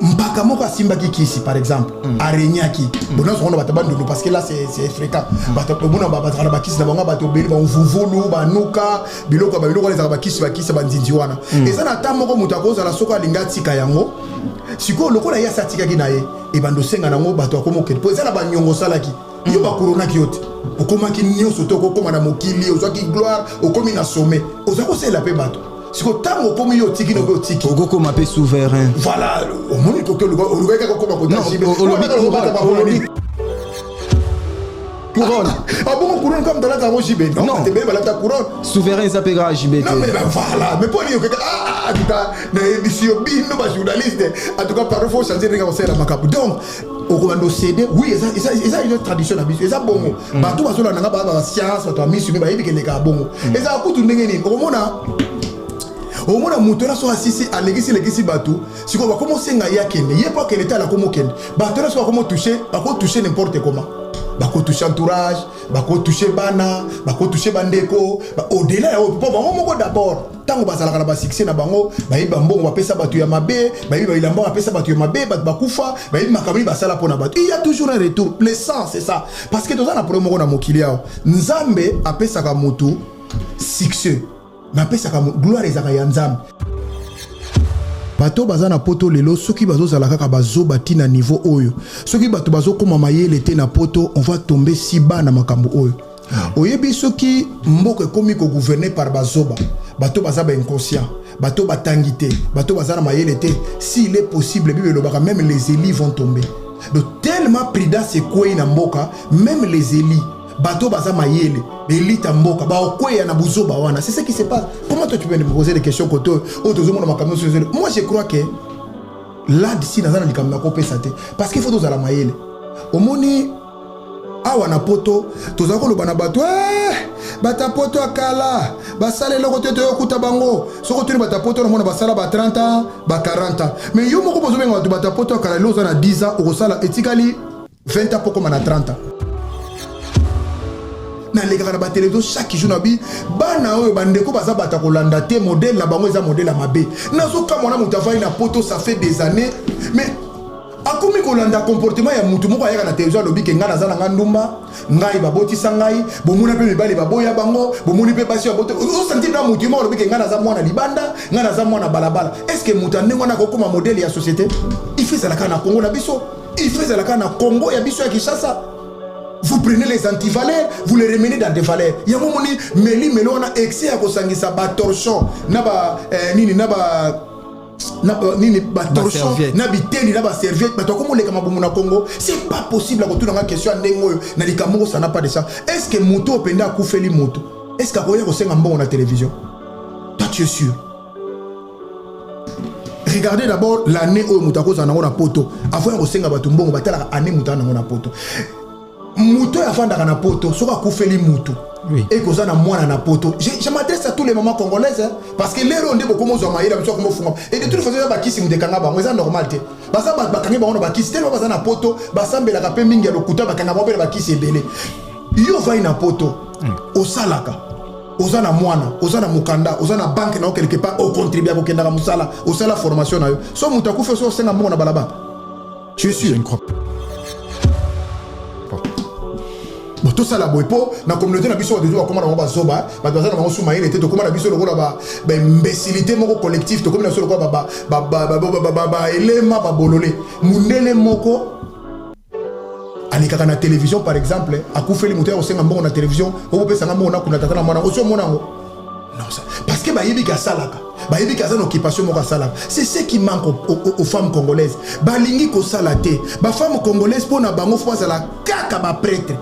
Mbaka moko simba kisi par exemple arenyaki bona so on va tabandu parce que là c'est fréquent bato bona ba kisi na banga bato beli ba mvuvulu ba nuka biloko les ba kisi ba nzinzi wana eza na ta moko mutu akoza la soko alinga tika yango siko lokola ya satika ki na ye e bando senga nango bato akomoke po eza na ba nyongo salaki yo ba corona ki yote okomaki nyonso to okoma na mokili ozaki gloire okomi na sommet ozako sela pe bato siko tango komi yo tiki no tiki ogoko mape souverain voilà au monde ko le gars ko ko jibe couronne ah bon couronne comme dans la caro jibe non te bela ta couronne souverain ça pega jibe non mais voilà mais pour dire que ah ta na émission bino ba journaliste en tout cas parfois changer de conseil la macabre donc au commando CD oui ça une tradition habituelle ça bongo bato bazola nanga ba science bato amisi ba yebi ke le ka bongo et ça kutu ndenge ni au mona mutu na so asisi alegisi bato siko ba komo senga yakene yepa kene tala komo kene bato na so komo toucher n'importe comment bako toucher entourage bako toucher bana bako toucher bandeko au-delà ya po bango moko d'abord tango bazalaka na ba succès na bango bayiba mbongo bapesa bato ya mabe bayiba ilamba bapesa bato ya mabe bato bakufa bayiba makamini basala pona bato il y a toujours un retour le sens c'est ça parce que toza na problème moko na mokili yao nzambe apesaka mutu succès na pesa ka gloire ezaka ya nzambe bato baza na poto lelo soki bazozala kaka bazobati na niveau oyo soki bato bazokoma mayele te na poto on va tomber si bas na makambo oyo oyebi soki mboka ekomi ko gouverner par bazoba bato baza ba inconscient bato batangi te bato baza na mayele te s'il est possible bible lobaka même les élites vont tomber donc tellement prudence ekwe na mboka même les élites bato baza mayele elita mboka ba okweya na buzoba wana c'est ce qui se passe. Comment toi tu peux me poser des questions côté autozomo na makambo sur moi je crois que là d'ici dans un likamna ko pesa te parce qu'il faut dozala mayele omoni awa na poto tozako lo bana bato bata poto akala basale loko te to yokuta bango soko tuni bata poto na mona basala ba 30 ans ba 40 ans mais yo moko bozo benga bata poto akala loza na 10 ans okosala etikali 20 ans poko na 30 ans na lekaka na ba télévision chaque jour na bi bana oyo bandeko baza bata kolanda te modèle na bango eza modèle ya mabe nazo ka mwana mutavai na poto ça fait des années mais akomi kolanda comportement ya mutu moko ayaka na télévision lobi ke ngana za na ngandumba ngai babotisa ngai bomuna pe mibali baboya bango bomuni pe basi babote o sentir na mutu moko lobi ke ngana za mwana libanda ngana za mwana balabala est-ce que mutu ndenge wana kokoma modèle ya société il fait ça la kana Congo na biso il fait ça la kana Congo ya biso ya Kinshasa. Vous prenez les antivaleurs, vous les remenez dans des valeurs. Il y a un moment melo on a excès à kosangisa ba torchon, na ba nini na ba torchon, na biteni na ba serviette, ba to comme les kamabumu na Congo, c'est pas possible à retourner dans la question ndengo na likambo ça n'a pas de ça. Est-ce que moto openda kufeli moto? Est-ce qu'à koya kosenga mbongo na télévision? Toi tu es sûr? Regardez d'abord l'année où mutako za na poto. Avant kosenga batu mbongo batala année mutana na poto. Muto ya fanda na poto soka kufeli mutu et koza na mwana na poto je m'adresse à tous les mamans congolaises hein, parce que les ronde beaucoup mozo maïla biso ko mofunga et de toute façon ba kisi mudekanga ba c'est normal te basa ba kangi ba ona ba kisi tellement baza na poto basambela ka pe mingi ya lokuta ba kanga ba kisi ebele yo vai na poto osalaka oza na mwana oza na mukanda oza na banque na quelque part au contribuer ko kenda ka musala osala formation na yo so mutaku fe so senga mona balaba je suis sûr. Tout ça la boipo na communauté na biso de doit comment on va zoba ba doza na suma ile te to comment na biso lokola ba imbécilité moko collectif to comme na so lokola ba elema ba bololé mundele moko alikaka na télévision par exemple akufeli mutu ya senga mbongo na télévision o pesa nga mbongo na kuna tata na mwana o so mona ngo non ça parce que ba yebi ka salaka ba yebi ka za occupation moko salaka c'est ce qui manque aux femmes congolaises ba lingi ko salate ba femmes congolaises pona bango fo la kaka ba prêtre.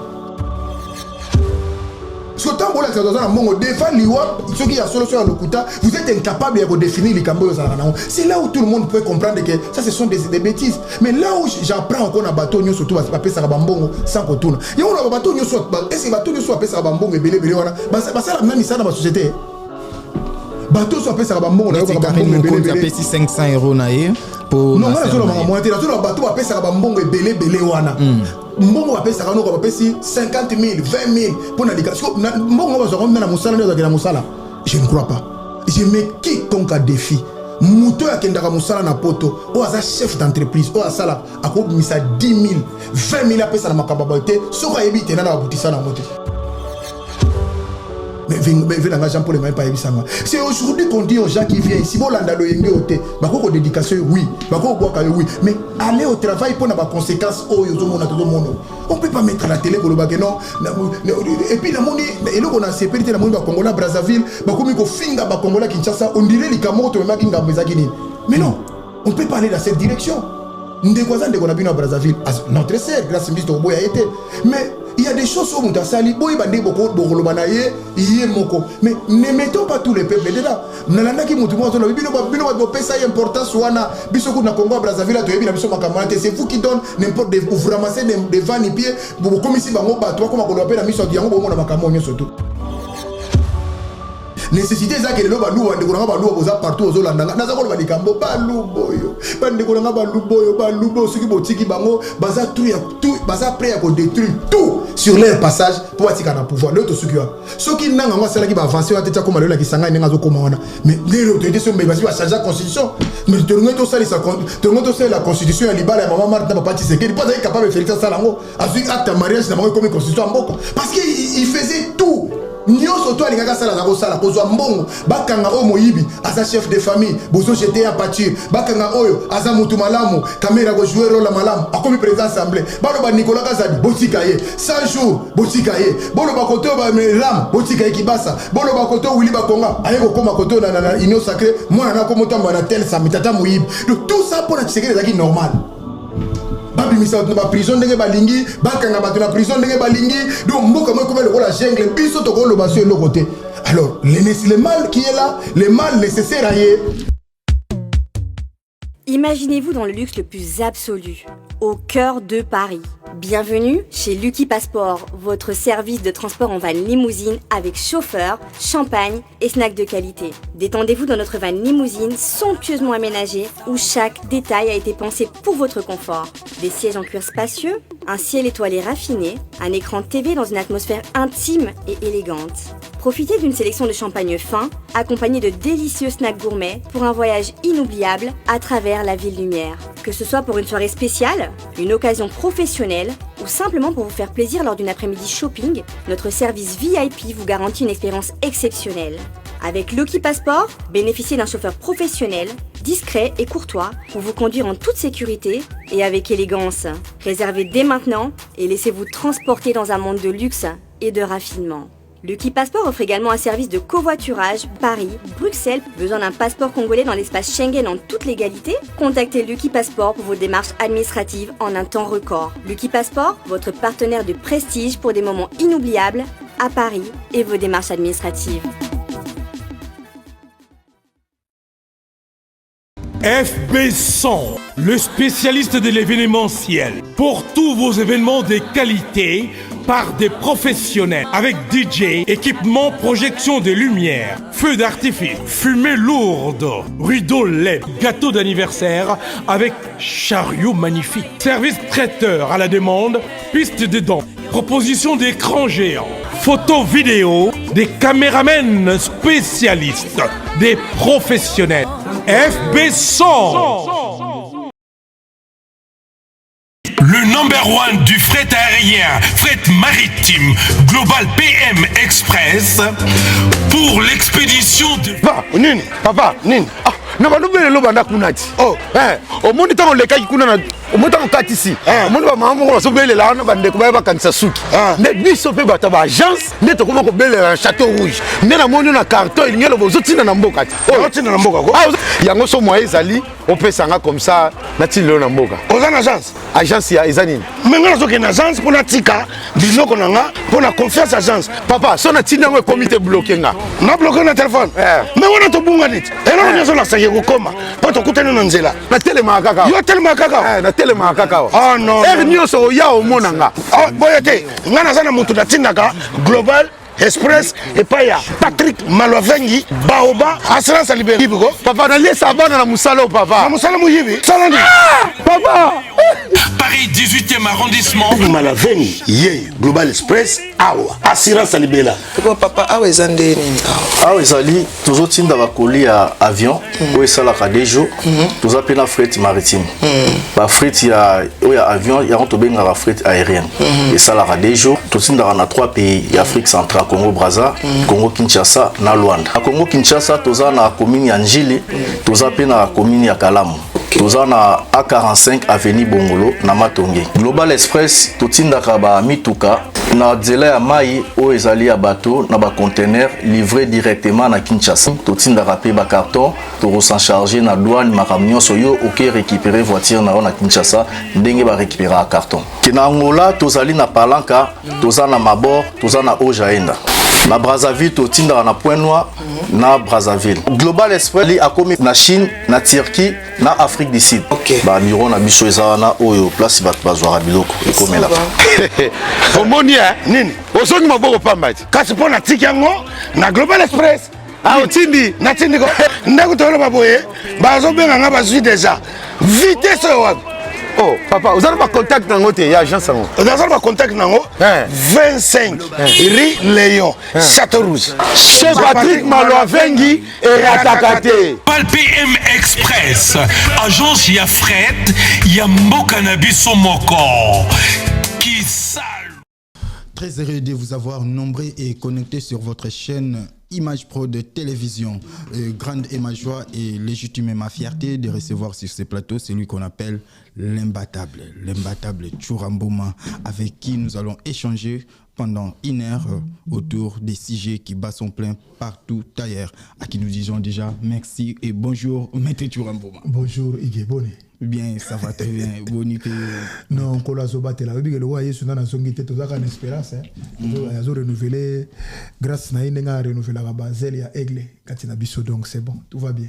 Parce que tant que vous êtes dans défend l'IWAP, ceux qui ont solution à l'Okuta, vous êtes incapable de définir les Cambodges. C'est là où tout le monde peut comprendre que ça, ce sont des bêtises. Mais là où j'apprends encore un bateau, surtout à passer à Bambongo sans retour. Il y a un bateau, est-ce que bateau soit passé à Bambongo et Belé, c'est la même histoire dans la société. Bateau soit passé à Bambongo, c'est carrément qu'on a payé 500 € naïe pour. Non, le bateau a passé à Bambongo et Belé, wana. Mbongo va payer 50 000, 20 000 pour la ligue. Mbongo va se rendre dans la musala. Je ne crois pas. Je mets quiconque à défi. moto akendaka mosala na poto o aza chef d'entreprise o asala akobimisa 10 000 20 000 apesa na makambo ba te soko ayebi te nana abutisa na moto. Mais venanga Jean-Paul et pas ebisanga. C'est aujourd'hui qu'on dit aux gens qui viennent ici bon landa lo yenge ote bako dédication oui bako boaka oui mais aller au travail pour na ba conséquences o yozo mona tout le monde. On peut pas mettre la télé ko lo bake non et puis na moni eloko na sécurité na moni ba Congola Brazzaville bako mi ko finga ba Congola Kinshasa on dirait likamoko to maki ngambo za kini. Mais non, on peut pas aller dans cette direction. Ndekwaza ndeko na bino Brazzaville notre sœur grâce Mister Oboya été mais il y a des choses où on sali boy bande beaucoup bokolobana yé moko mais ne mettons pas tous les peuples dedans nalanda ki mutu mo to bino ba pesa importance wana biso ko na Congo Brazzaville to yebi na biso makamate c'est vous qui donne n'importe des vous ramasser des vannes pieds bo comme ici bango ba toi comme ko lopela miso diango bo mo na makamone surtout nécessité ça que le balou ande ko na balou boza partout aux Hollandanga na za ko ba likambo balou boyo bande ko na balou boyo soki botiki bango baza tout baza prêt à détruire tout sur leur passage pour attika na pouvoir le to sukiwa soki nanga ngo sala ki ba avancer wa teta ko malola ki sanga nenga zo koma wana mais les autorités sont mais va changer la constitution mais to ça la constitution ya libala ya maman Martha papa Tshisekedi pas être capable de faire ça lango azu acte mariage na bango comme constitution mboko parce que il faisait tout. Nyonso to alingaka sala za kosala kozwa mbongo bakanga o moyibi aza chef de famille bozo jeter à pâture bakanga oyo aza mutu malamu caméra ko jouer rôle malamu akomi président assemblée balo ba Nicolas Kazadi botika ye 100 jours botika ye bolo ba koto ba ram botika ye kibasa bolo ba koto Willy Bakonga aye ko koma koto na union sacrée mwana na ko motamba na tel sa mitata moyibi donc tout ça pour la Tshisekedi ezaki normal. Babimisa na prison ndenge balingi bakanga bato na prison ndenge balingi donc mboka mo comme le la jungle biso to ko lo baso le côté alors le mal qui est là le mal nécessaire à y. Imaginez-vous dans le luxe le plus absolu, au cœur de Paris. Bienvenue chez Lucky Passport, votre service de transport en van limousine avec chauffeur, champagne et snacks de qualité. Détendez-vous dans notre van limousine somptueusement aménagée où chaque détail a été pensé pour votre confort. Des sièges en cuir spacieux, un ciel étoilé raffiné, un écran TV dans une atmosphère intime et élégante. Profitez d'une sélection de champagne fin, accompagné de délicieux snacks gourmets pour un voyage inoubliable à travers la ville lumière. Que ce soit pour une soirée spéciale, une occasion professionnelle ou simplement pour vous faire plaisir lors d'une après-midi shopping, notre service VIP vous garantit une expérience exceptionnelle. Avec Lucky Passport, bénéficiez d'un chauffeur professionnel, discret et courtois pour vous conduire en toute sécurité et avec élégance. Réservez dès maintenant et laissez-vous transporter dans un monde de luxe et de raffinement. Lucky Passport offre également un service de covoiturage Paris, Bruxelles. Besoin d'un passeport congolais dans l'espace Schengen en toute légalité? Contactez Lucky Passport pour vos démarches administratives en un temps record. Lucky Passport, votre partenaire de prestige pour des moments inoubliables à Paris et vos démarches administratives. FB100, le spécialiste de l'événementiel. Pour tous vos événements de qualité, par des professionnels, avec DJ, équipement, projection de lumière, feux d'artifice, fumée lourde, rideaux LED, gâteau d'anniversaire avec chariot magnifique, service traiteur à la demande, piste de danse, proposition d'écran géant, photo vidéo, des caméramens spécialistes, des professionnels. FB100. Le number one du fret aérien, fret maritime, Global PM Express, pour l'expédition de... Papa, Nini. Ah, na balubele lo banda kunati. Oh, au monde tant le kai kuna na au monde tant katisi. Au monde ba maman ko so bele la na bande ko ba kanisa suki. Ne biso pe bata ba agence, ne to ko ko bele un château rouge. Ne na moni na carton il ngelo bozo tina na mboka. Oh, tina na mboka ko. Yango so moye zali, on peut sanga comme ça na tilo na mboka. Oza na agence. Agence ya ezanini. Menga zo ke na agence pour na tika, biloko na nga pour na confiance agence. Papa, so na tina ngo comité bloqué nga. Na bloqué na téléphone. Mais on to bunga nit. Ela nyo zo na saye ko koma. Po to kutana na nzela. Na telema kaka. Yo telema kaka. Na telema kaka. Ah non. Nyo so ya o monanga. Ah boyete. Nga na zana mutu na tindaka Global Express et pas ya Patrick Malovengi Baoba Assurance Liberté. Papa na lesa bana na musalo papa. Na musalo muyibi. Salandi. Papa. Paris 18e arrondissement. Malovengi. Yé Global Express awa assurance alibela Pourquoi papa awa ezande nini awa? Awa ezali tozotinda bakoli ya avion oyo esalaka des jours toza mpe na fret maritime bafret oyo ya avion yango tobengaka fret aérienne esalaka des jours totindaka na 3 pays ya Afrique centrale, Congo Brazza, Congo Kinshasa na Luanda. Na Congo Kinshasa toza na commune ya Njili, toza mpe na commune ya Kalamu. Toza na A45 avenue Bongolo na Matonge. Global Express totindaka ba mituka na nzela ya mai oyo ezali ya bateau na ba conteneur livré directement na Kinshasa. Totindaka pe ba carton to s'en charger na douane makambo nyonso yo oke récupérer voiture na na Kinshasa ndenge ba récupérer carton. Kina Angola tozali na Palanka, toza na Mabor, toza na Ojaenda. Na Brazzaville totindaka na Point Noir na Brazzaville. Global Express li akomi na Chine, na Turquie, na Afrique du Sud. Ba bureau na biso ezana oyo place bato bazwaka biloko ekomela. Omoni nini ozongi maboko pambati kasi mpo na tiki yango na Global Express otindi natindi ko ndako toloba boye bazobenga nga bazwi déjà vitesse oyo wapi. Oh papa vous avez pas contact nango te ya agence nango vous avez pas contact nango 25 rue Léon Château Rouge chez Patrick Maloavengi et Ratakate Pal PM Express agence ya fret ya mboka na biso moko qui sale. Très heureux de vous avoir nombreux et connectés sur votre chaîne Image Pro de télévision. Grande est ma joie et légitime est ma fierté de recevoir sur ce plateau celui qu'on appelle l'imbattable Tchouramboma, avec qui nous allons échanger pendant 1 heure autour des sujets qui battent son plein partout ailleurs. À qui nous disons déjà merci et bonjour, Maître Tchouramboma. Bonjour, Ige Bonne. Bien, ça va très bien. Bonité. Non, on a zobaté la bible. Le roi Yesu na zongité tout ça en espérance. Ils ont renouvelé grâce na inenga renouvelé la bazel ya aigle katina biso donc c'est bon, tout va bien.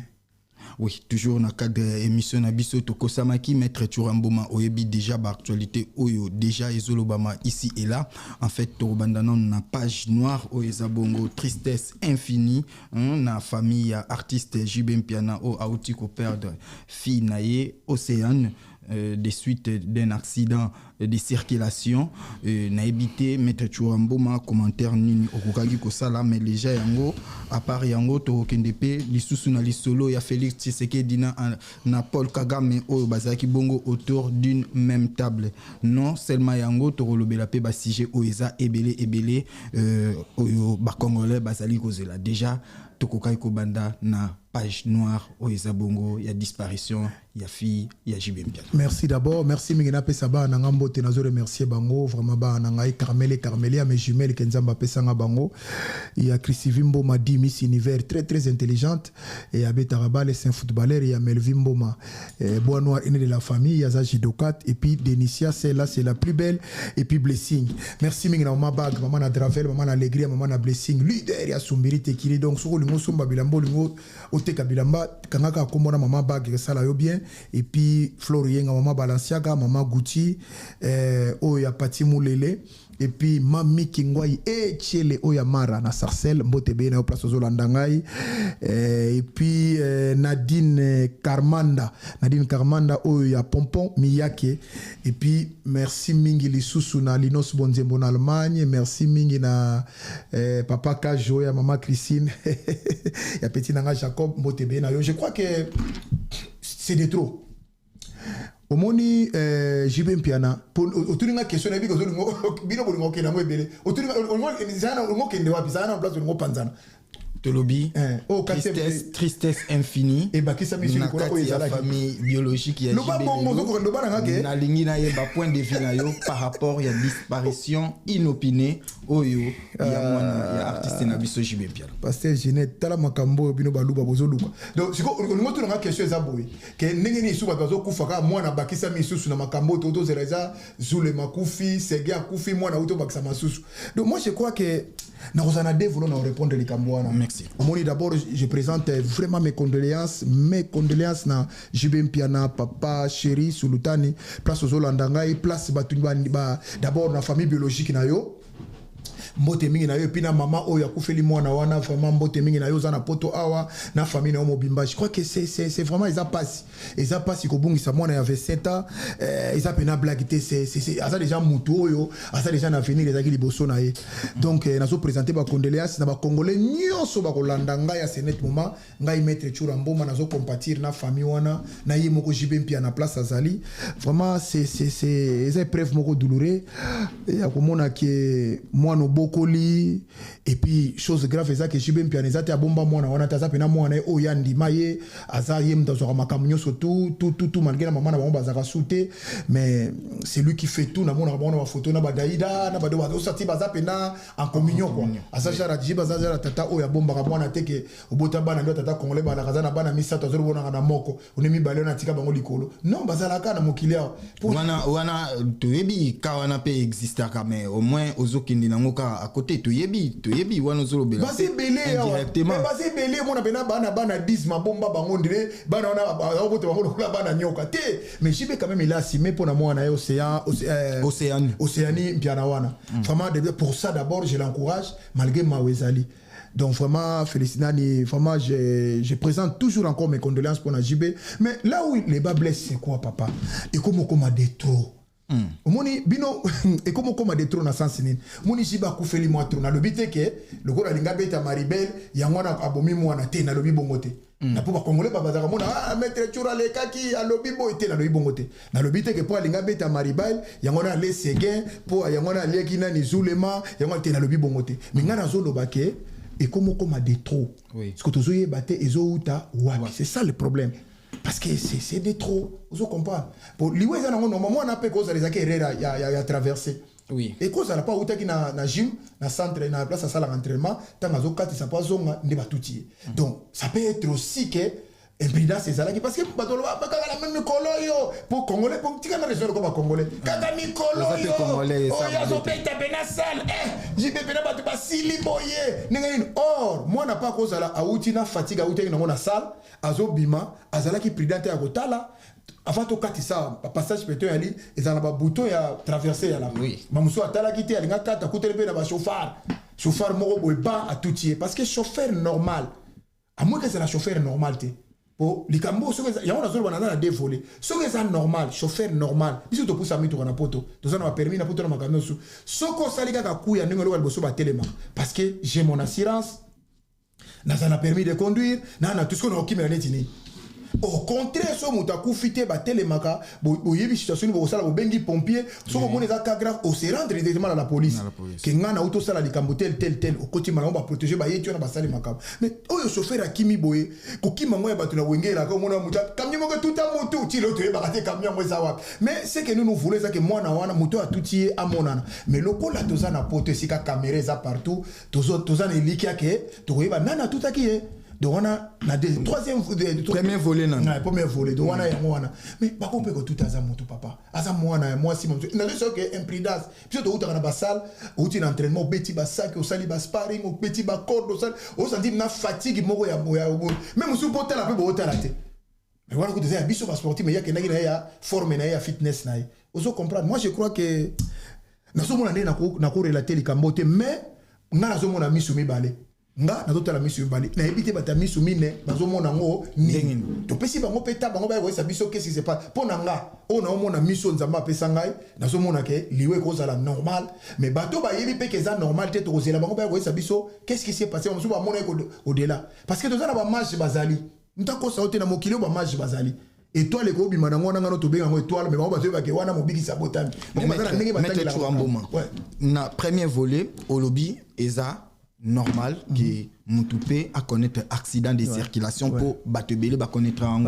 Oui, toujours dans le cadre de l'émission Nabiso Tokosamaki, Maître Tchouramboma, Oyebi déjà l'actualité, Oyo déjà Ezolobama ici et là. En fait, Torbandanon na page noire, Oyezabongo, tristesse infinie, na famille artiste Jibem Piana, O Aoutiko perdre fille Naye, Océane. Des suites d'un accident de circulation na ebité Maître Tchouramboma commentaire nini okokaki kosala mais déjà yango à part yango to kendepe lisusu na lisolo ya Félix Tshisekedi na Paul Kagame oyo bazaki bongo autour d'une même table non seulement yango to kolobela pe ba sujet oeza ebele oyo ba congolais bazali kozela déjà tokokaki kobanda na page noire oeza bongo ya disparition ya fille ya Jibempia. Merci d'abord, merci Mingina Pesaba Nangambo Tenazo remercier Bango, vraiment ba Nangai Carmelia mes jumelles Kenzamba Pesanga Bango. Il y a Christivimbo Madi Miss Univers très intelligente et à Betaraba les saint footballeurs il y a Melvin Boma Bois Noir aîné de la famille, il y a Zajidokat et puis Denicia celle-là c'est la plus belle et puis Blessing. Merci Mingina Mabag, maman na Dravel, maman na Alegria, maman na Blessing. Leader ya Sumbiri Tekiri donc sur le mot Sumba Bilambo lingo Ote Kabilamba Kangaka Komona maman bag ça là yo bien. Et puis Florienga maman Balanciaga maman Gucci oya Pati Moulele et puis Mami Kingwai et Chele oya Mara na Sarcelle mbote be na place Zolandangai et puis Nadine Karmanda oya Pompon Miyake et puis merci mingi lisusu na Linos Bonzembo en Allemagne, merci mingi na papa Kajo ya maman Christine ya petit nanga Jacob mbote be na yo. Je crois que c'est de trop. Au moni Jibem Piana pour autour d'une question na biko bino bolingo ke na mo ebele autour on kende wa bizana en place de mo panzana Tolobi tristesse infinie et bakisa mission ko ko ezala famille biologique ya Jibem na lingi na yeba point de vue na yo par rapport ya disparition inopinée oyo ya mwana ya artiste na biso Jibem Piana pasteur Jeanette tala makambo bino baluba bozoluka donc siko on to na question eza boye ke ndenge ni suba bazo kufa ka mwana bakisa misusu na makambo toto zereza zule makufi sege akufi mwana uto bakisa masusu donc moi je crois que na kozana devolo na répondre les kamboana. Merci. Omoni d'abord je présente vraiment mes condoléances na Jibem Piana papa chéri Sulutani place aux Olandangai place batuni ba d'abord na famille biologique na yo mbote mingi na yo puis na maman oyo akufeli mwana wana vraiment mbote mingi na yo za na poto awa na famille na yo mobimba. Je crois que c'est vraiment ils a pas si kobungisa mwana ya 27 ans ils a pena blague té c'est asa déjà mutu oyo asa déjà na avenir ezaki liboso na ye. Donc nazo présenter ba condoléances na ba congolais nyonso ba kolanda ngai ya senet moment ngai maître Tchura Mboma nazo compatir na famille wana na ye moko JB Mpia na place azali. Vraiment c'est épreuve moko douloureux ya komona ke mwana bokoli et puis chose grave eza que JB Mpia nezate abomba mwana wana taza pena mwana o yandi maye aza yem dans un makamunyo surtout tout malgré la maman na bomba zaka souté mais c'est lui qui fait tout na mona ba photo na badaida na bado osati baza pena en communion quoi asa jara jiba za jara tata o ya bomba ka mwana teke obota bana ndo tata congolais bana kazana bana misato azoro bona na moko onemi baleo na tika bango likolo non bazala ka na mokilia wana toyebi ka wana pe exister ka mais au moins ozokindi nango ka à côté toyebi wana ozolobela basi belé directement mais basi belé mona bena bana 10 mabomba bango ndire bana wana obote bango la bana nyoka te mais jibe quand même il a assumé pour na mwana ya Océanie Mpiana wana vraiment pour ça d'abord je l'encourage malgré Mawezali. Donc vraiment Félicinani, vraiment je présente toujours encore mes condoléances pour Najibé. Mais là où les bas blessent c'est quoi papa? Et comment on des trop. Moni bino et comment on des trop na sens nini? Moni jiba kufeli moi trop na lobité que le gars linga beta maribel yangona abomi mwana te na lobi bongote. Na pour congolais baba za mona maître Tchura le kaki a lobi boité na lobi bongote. Na lobité que pour linga beta maribel yangona les séguin pour yangona lekina ni zulema yangona te na lobi bongote. Mais ngana zo lobake et comment on des trop. Ce que tu as batté et zouta wapi. C'est ça le problème. Parce que c'est des trop. Vous comprenez? Pour liwe za normalement on appelle cause les akérera ya traversé. Oui. Et cause la pas outa ki na gym, na centre na place à salle d'entraînement, tant azo kati ça pas zonga ne batuti. Donc ça peut être aussi que imprudence c'est ça là parce que batolo ba la même coloyo pour congolais pour tika na raison comme congolais. Kaka mi coloyo. Oh ya zo peta bena salle. J'ai pena batu ba sili boye. Ninga or moi n'a pas cause la outi na fatigue outi na na salle azo bima azala ki prudente ya kotala. Avant to kati ça passage pété ali ezana ba bouton ya traverser ya la. Oui. Mamuso atala kiti ali ngata ta kutelebe na ba chauffeur moko boy ba a toutier parce que chauffeur normal à moins que c'est la chauffeur normal té. Pour les cambos, il y a un zone banana dévolé. Ce qui est normal, chauffeur normal. Biso to pousse ami to na poto. To ça na permis na poto na camion sous. Ce qu'on salika ka kuya ngelo wal boso ba telema parce que j'ai mon assurance. Na ça na permis de conduire, na tout ce qu'on a okimela netini. Au contraire, so mutaku fité ba telemaka, bo yebi situation bo sala bo bengi pompier, so ko moneza ka grave au se rendre directement à la police. Que ngana auto sala di kambotel tel au côté malon ba protéger ba yetu na ba sala makam. Mais oyo chauffeur akimi boye, ko kima ngoya ba tuna wengela ko mona muta camion ko tout a moto ti lo te ba kate camion mo za wa. Mais c'est que nous voulons ça que moi na wana moto a tout tié à monana. Mais loko la toza na poto sika caméra za partout, toza na likia ke, to yeba nana tout akié. Donc on a la troisième premier volet na premier volet donc on a yamwana mais ba ko pe ko tout azamoto papa azamwana moi si mon na so que imprudence puis to uta na basal uti na entraînement beti ba sac au sali ba sparring au petit ba corde au sali au senti na fatigue moko ya même sous porter la pe bo hôtel té mais voilà que des biso ba sportif mais ya ke na ya forme na ya fitness na ozo comprendre moi je crois que na so mona na ko relater les cambote mais na zo mona misu mi balé nga na tota la misu bali na ebité bata misu mine bazo mona ngo ni to pesi bango peta bango ba ko biso qu'est-ce qui se passe pona nga on a mona misu nzamba pesa ngai na zo mona ke liwe ko za la normal mais bato ba yebi pe ke za normal te to kozela bango ba ko biso qu'est-ce qui s'est passé on so ba mona ko au-delà parce que to za na ba marche bazali ntako sa ote na mokilo ba marche bazali étoile ko bima nango nanga no to benga ngo étoile mais bango bazo ba ke wana mobiki sabotami Maître Tchura Mboma na premier volet au lobby eza normal que Moutoupé a connaître accident de circulation pour batebele ba connaître en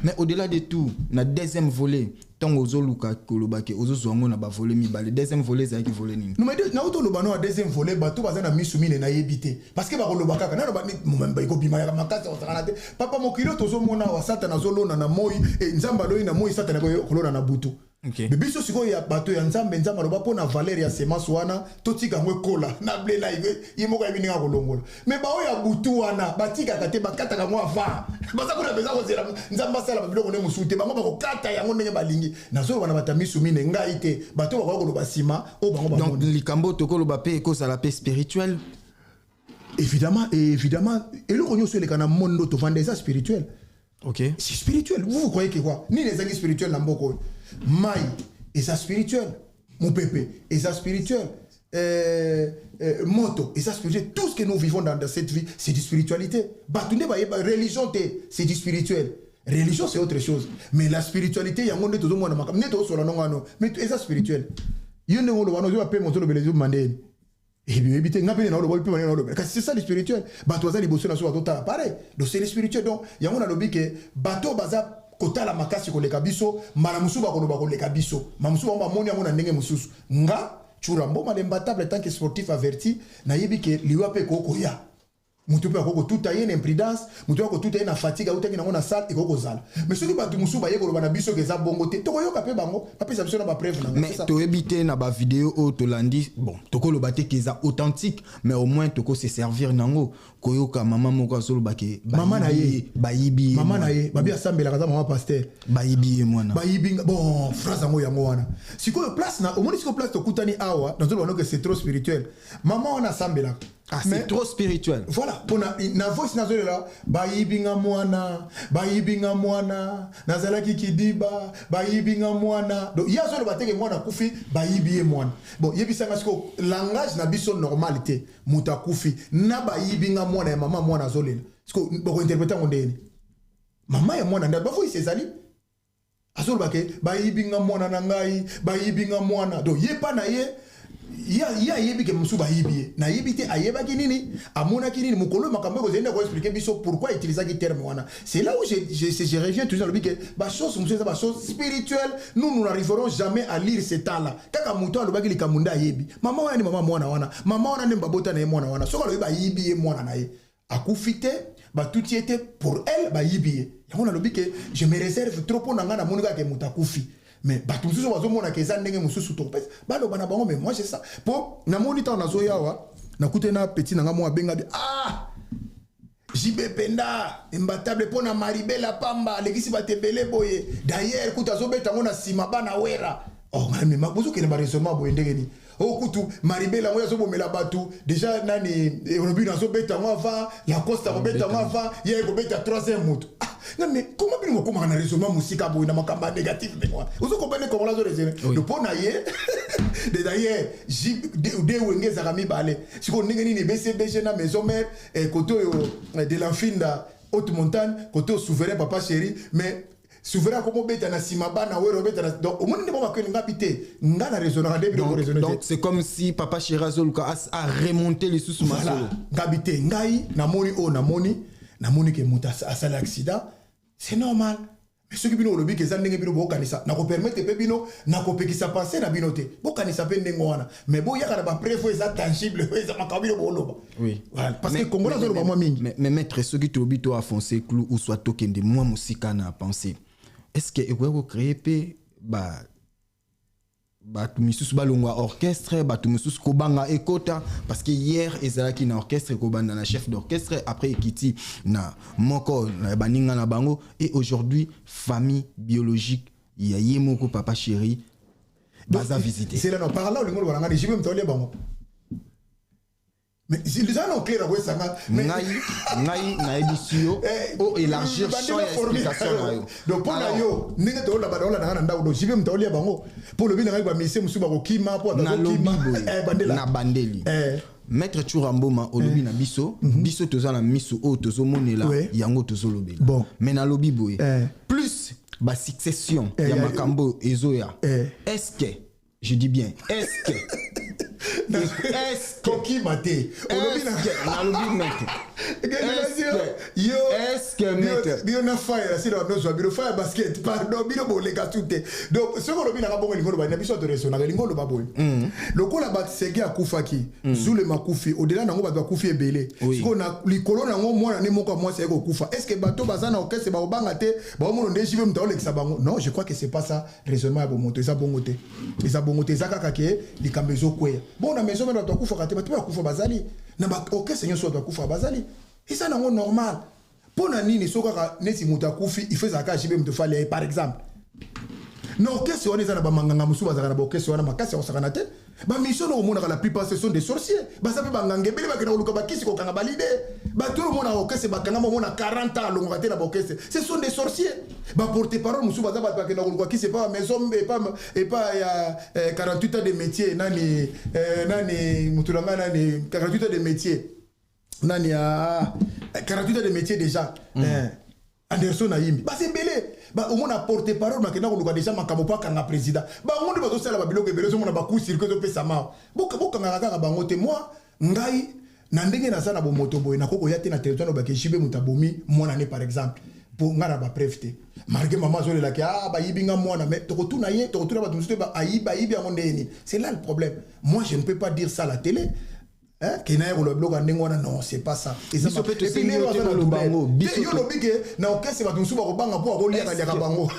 mais au-delà de tout na deuxième volet tant ozo luka kolobake ozo zongo na ba volet mi balé deuxième volet za ki volet nini non mais na auto lobano deuxième volet bato bazana misumine na yebité parce que ba kolobaka kana ba momemba iko bima ya makasa osakana te papa mokilo tozo mona wa sata na zolona na moi e nzamba loyi na moi sata na kolona na butu Okay. Mais biso siko ya bato ya nzambe aloba po na valeur ya semence wana totika ngwe kola na blé na yimoko yibini nga kolongola mais ba oya butu wana batika kate bakata ka mwa va baza kuna beza ko zela nzamba sala ba biloko ne musute bango ba ko kata yango ndenge balingi nazo wana batamisu mine ngai te bato ba ko ba sima o bango ba donc likambo tokolo ba pe ko sala pe spirituel. Évidemment, et le connu sur les canaux monde to vendre ça spirituel. OK. C'est spirituel. Vous croyez que quoi? Ni les amis spirituels n'amboko. Mai et ça spirituel. Mon pépé et ça spirituel. Moto et ça spirituel. Tout ce que nous vivons dans cette vie, c'est du spiritualité. Batunde ba religion c'est du spirituel. Religion c'est autre chose. Mais la spiritualité, il y a monde tout le monde makam. Neto sur la non mais c'est ça spirituel. Yone ngo lo wano zo pa monto lo belezo mandeni. Et bien, c'est ça le spirituel. Bato za liboso na so tota pareil. Donc c'est le spirituel. Donc il y a un lobby que bato baza kota la makasi ko leka biso, mara musuba ko ba ko leka biso. Mamusuba ba moni amona ndenge mususu. Nga churambo malembatable tant que sportif averti na yebi ke liwa pe ko ya. Mutu pe ko tout aye na imprudence, mutu ko tout aye na fatigue ou tangi na salle et ko zala. Mais ce qui bato musuba ye ko ba na biso ke za bongo te. To ko yoka pe bango, pa sa biso na ba preuve na. Mais to ebité na ba vidéo o to landi, bon, to ko lo baté ke za authentique, mais au moins to ko se servir nango. Ko yoka maman moko solo ba ke maman na ye, bayibi. Maman na ye, babi asambela kaza maman pasteur. Bayibi mwana. Bayibi bon, phrase ngo yango wana. Siko place na, au moins siko place to kutani awa, dans le que c'est trop spirituel. Maman on asambela. Ah, c'est trop spirituel. Voilà, pour na voice na zole là, bayibinga mwana, nazalaki kidiba, bayibinga mwana. Donc ya zole bateke mwana kufi, bayibiye mwana. Bon, yebisa ngasko langage na biso normalité, muta kufi, na bayibinga mwana ya mama mwana zole. Sko boko interpréter ngondeni. Mama ya mwana ndaba voice ezali. Azole bake bayibinga mwana na ngai, bayibinga mwana. Donc yepa na ye ya yebi ke musuba yibie na yebite ayeba kinini amona kinini mukolo makambo ko zenda ko expliquer biso pourquoi utiliser ce terme wana. C'est là où je reviens toujours le que ba chose musuba ba chose spirituelle nous n'arriverons jamais à lire ce temps là kaka muto alobaki likamunda yebi mama wana ni mama mwana wana mama wana ne mbabota na mwana wana soko loba yibie mwana na ye akufite ba tout était pour elle ba yibie yango na lobi que je me réserve trop pour nanga na monika ke mutakufi. Mais bato mususu bazomona keza ndenge mususu to pesa balo bana bango mais moi c'est ça po na monita na zoyawa na kutena petit nanga mo abenga JB Penda imbatable po na Maribela Pamba lekisi batebele boye d'ailleurs kuta zobeta ngona sima bana wera oh mais mabuzu ke na raisonnement boye ndenge ni oh kutu Maribela ngoya zobomela batu déjà nani olobi na zobeta ngwa la Costa robeta ngwa ye ko beta 3e moto. Non mais comment bien on commence à raisonner musique boy na makamba négatif mais moi vous comprenez comment la raisonner le pona ye d'ailleurs de wenge zakami balé si ko ndenge ni BCBG na maison mère koto de l'enfinda haute montagne koto souverain papa chéri mais souverain comme beta na simaba na wero beta donc au monde ne pas que ngapité ngana raisonner donc c'est comme si papa chéri azoluka a remonté les sous masolo ngabité ngai na moni que muta asala accident c'est normal mais ce qui bino lobi que zandenge bino bo kanisa na ko permettre pe bino na ko pekisa penser na bino te bo kanisa pe ndengo wana mais bo yaka na ba preuve eza tangible eza makabilo bo loba oui voilà parce que Congo zo loba moi mingi mais maître ce qui te obi to a foncé clou ou soit token de moi musika na penser est-ce que eko créer pe batu misusu balongwa orchestre batu misusu kobanga ekota parce que hier ezalaki na orchestre kobanda na chef d'orchestre après ekiti na moko na baninga na bango et aujourd'hui famille biologique ya yemoko papa chéri baza visiter c'est là non par là le ngolo baranga jibe mtole bango mais si les gens ont clair avec ça ngai na edisio o élargir champ explication na yo donc pour na yo ninga to la badola na ndao do jibe mtole bango pour le bina ba mise musuba ko kima po na bandela na bandeli maître Churamboma olobi na biso biso tozala miso o tozomonela yango tozolobela mais na lobi boye plus ba succession ya makambo ezoya est-ce que je dis bien est-ce que Koki maté. Est-ce que maître Bio na fire si na nozo bio fire basket pardon bio bo le katute donc ce qu'on obina ngabongo lingo ba na biso de raison na lingo lo baboy lokola ba sege akufaki zule makufi au-delà nango ba kufi ebele siko na likolo nango mwana ne moko moi c'est ko kufa est-ce que bato bazana okese ba obanga te ba omono ndeji be mutao lekisa bango non je crois que c'est pas ça raisonnement ya bomoto eza bongote zakaka ke likambezo kweya bon na maison ba to kufa kate ba to kufa bazali na ba okese nyoso to kufa bazali eza nango normal. Pona nini soka nesi mutakufi ifeza ka jibe mtofale par exemple non qu'est-ce on est na ba manganga musu bazaka na ba qu'est-ce on a makasi osakana te ba mission no mona la plupart ce sont des sorciers ba sape ba ngangembele ba kena luka ba kisi ko kanga balide ba tout le monde a qu'est-ce ba kanga mona 40 ans longa te na ba qu'est-ce ce sont des sorciers ba porter parole musu bazaba ba kena luka kisi pas maison et pas ya 48 ans de métier nani mutulanga nani 48 ans de métier nani ya 48 ans de métier déjà Anderson Naïmi bah c'est belé bah au moins a porté parole mais qu'on a déjà makamo pas kanga président bah on doit aussi la babilo que belé on a ba coup circuit de pesama boka ngaka ka bangote moi ngai na ndenge na sana bo moto boy na koko yate na territoire no ba ke shibe mutabomi mon année par exemple pour ngara ba préfet marqué maman zole la ka ba yibinga mona mais to tuna ye to tuna ba tumste ba ayiba ya ngondeni c'est là le problème moi je ne peux pas dire ça à la télé. Qui n'a pas le blog en Nengwana, non, c'est pas ça. Et ça peut être c'est le bango. Yo no bige na okese ba tumsu ba kobanga po akolia ka diaka bango.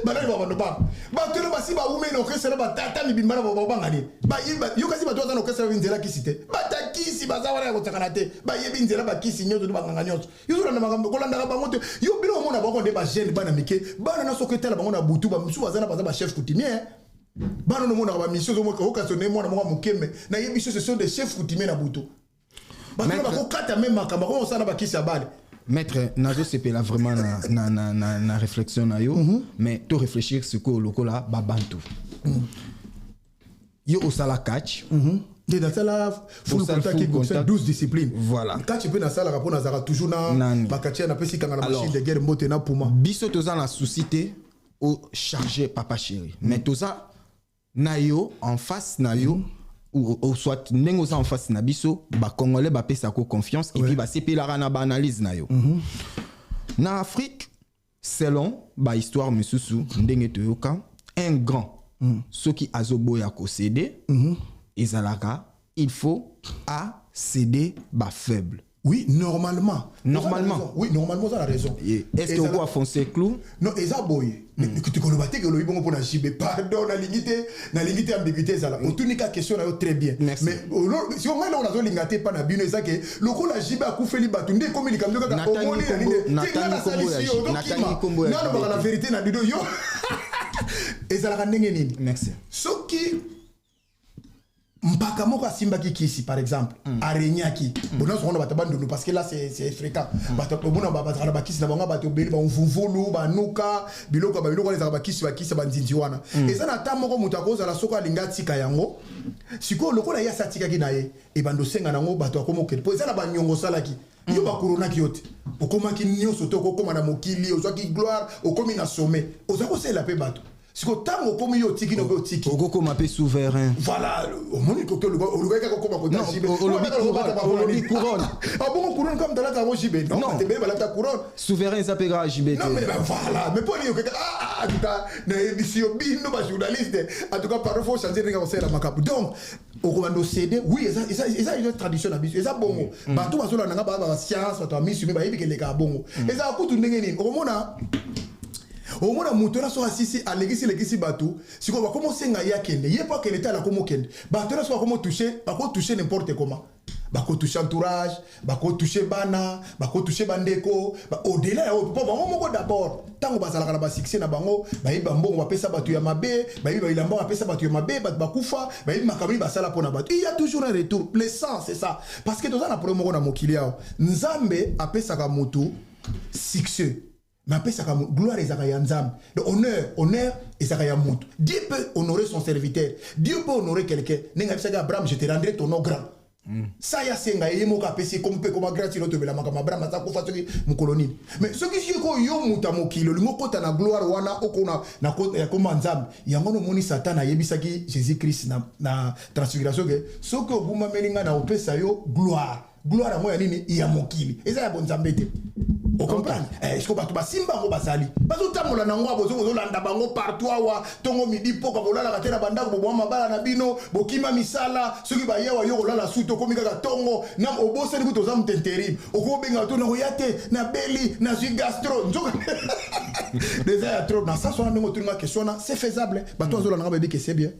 Bana ba no ba. Ba telo ba si ba ume no okese ba tata mi bimbana ba banga ni. Ba yo kasi ba to na okese ba nzela kisite. Ba takisi ba za wala ko takana te. Ba yebi nzela ba kisi nyoto ba nganga nyoto. Yo zo na makambo ko landa ka bango te. Yo bino mo na ba ko de ba jeune bana mike. Bana na soketela bango na butu ba msu bazana ba chef coutumier. Bano no mona ba mission zo mo ko okasionner mona mo mukeme na yebiso ce sont des chefs coutumiers na buto ba ko kata même makamba ko osana ba kisi abale maître nazo sepela vraiment na réflexion na yo mais to réfléchir ce que lokola ba bantu yo osala catch de dans la full contact qui concerne 12 disciplines voilà quand tu peux na sala rapona zara toujours na ba katia na pesi kanga na machine de guerre mbote na puma biso toza na suscité au chargé papa chéri mais toza nayo en face nayo ou soit nengoza en face na biso ba congolais ba pesa ko confiance et puis ba sepela na ba analyse nayo na Afrique selon ba histoire misusu ndenge toyoka un grand ce qui azoboya ko céder ezalaka il faut à céder ba faible. Oui, normalement. Oui, normalement, ça a raison. Est-ce que vous avez foncé clou? Non, ils ont boyé. Mais tu connais pas que le bon pour la JB. Pardon, la limité ambiguïté, ça là. Aucune question là, très bien. Merci. Mais si on a la zone lingaté pas na bino, ça que le coup la JB a coupé les bateaux. Ndé comme il comme ça. La vérité na dido yo. Et ça la ndenge nini? Merci. Ce qui mpaka moko asimbaki kisi par exemple arenyaki bona sokona batabandulu parce que là c'est fréquent batobona babatana bakisi na banga batobeli ba mvuvulu banuka biloko les bakisi ba nzinzi wana eza na ta moko mutako za soko alinga tika yango siko lokola ya satika ki naye e bando senga nango bato akomoke po eza na banyongo salaki yo ba corona ki yote okomaki nyoso to kokoma na mokili ozaki gloire okomi na sommet ozako sela pe bato. Si vous avez commis au tiki, vous tiki. Vous avez souverain. Voilà. Au moins, vous avez couronne. Ah bon, couronne comme dans la JB. Non, tu as la couronne. Souverain, ça peut JB. Non, mais voilà. Mais pas dire que. Ah, en tout cas, si vous êtes journaliste, en tout cas, parfois, il faut changer de regard la macabre. Donc, au commando CD, oui, ça une tradition habituelle. Ça bon. Bah, tout va sur la science, tu as mis sur les gars bon. Et ça a coûté une négénie. Au moins, au moins muto na so asisi alegisi bato siko ba comment senga ya kende ye pas kende la como kende bato na so comment toucher ba ko toucher n'importe comment ba ko toucher entourage ba ko toucher bana ba ko toucher bandeko ba au-delà ya pas ba moko d'abord tango ba sala ba succès na bango ba yiba mbongo ba pesa bato ya mabe ba yiba ilamba ba pesa bato ya mabe ba kufa ba yiba makambi ba sala pona bato il y a toujours un retour le sens c'est ça parce que toza na problème moko na mokiliao nzambe apesa ka moto succès. Mais après, ça gloire et Zakayanzam. Le honneur et Zakayamout. Dieu peut honorer son serviteur. Dieu peut honorer quelqu'un. Abraham, je te rendrai ton nom grand. Ça y a senga et mo kapesi comme peu comme grâce l'autre bela makama Abraham ça ko fatiki mu colonie. Mais ce qui est ko yo muta mokilo lingo kota na gloire wana okona na kota ya koma nzambe. Yango no moni Satan ayebisaki Jésus Christ na transfiguration que ce que obuma meninga na opesa yo gloire. gloire à moi nini ya mokili eza ya bonzambe te o comprendre est-ce que bato basimba ngo basali bazo tamola na ngo bozo landa bango partout awa tongo midi poka bolala katera bandako bo mabala na bino bokima misala soki ba yewa yo kolala suto komika ka tongo na oboseli kuto za mtenterible okobenga to na oyate na beli na zi gastro nzoka déjà ya trop na ça sona ngo tunga question na c'est faisable bato azola na bébé que c'est bien.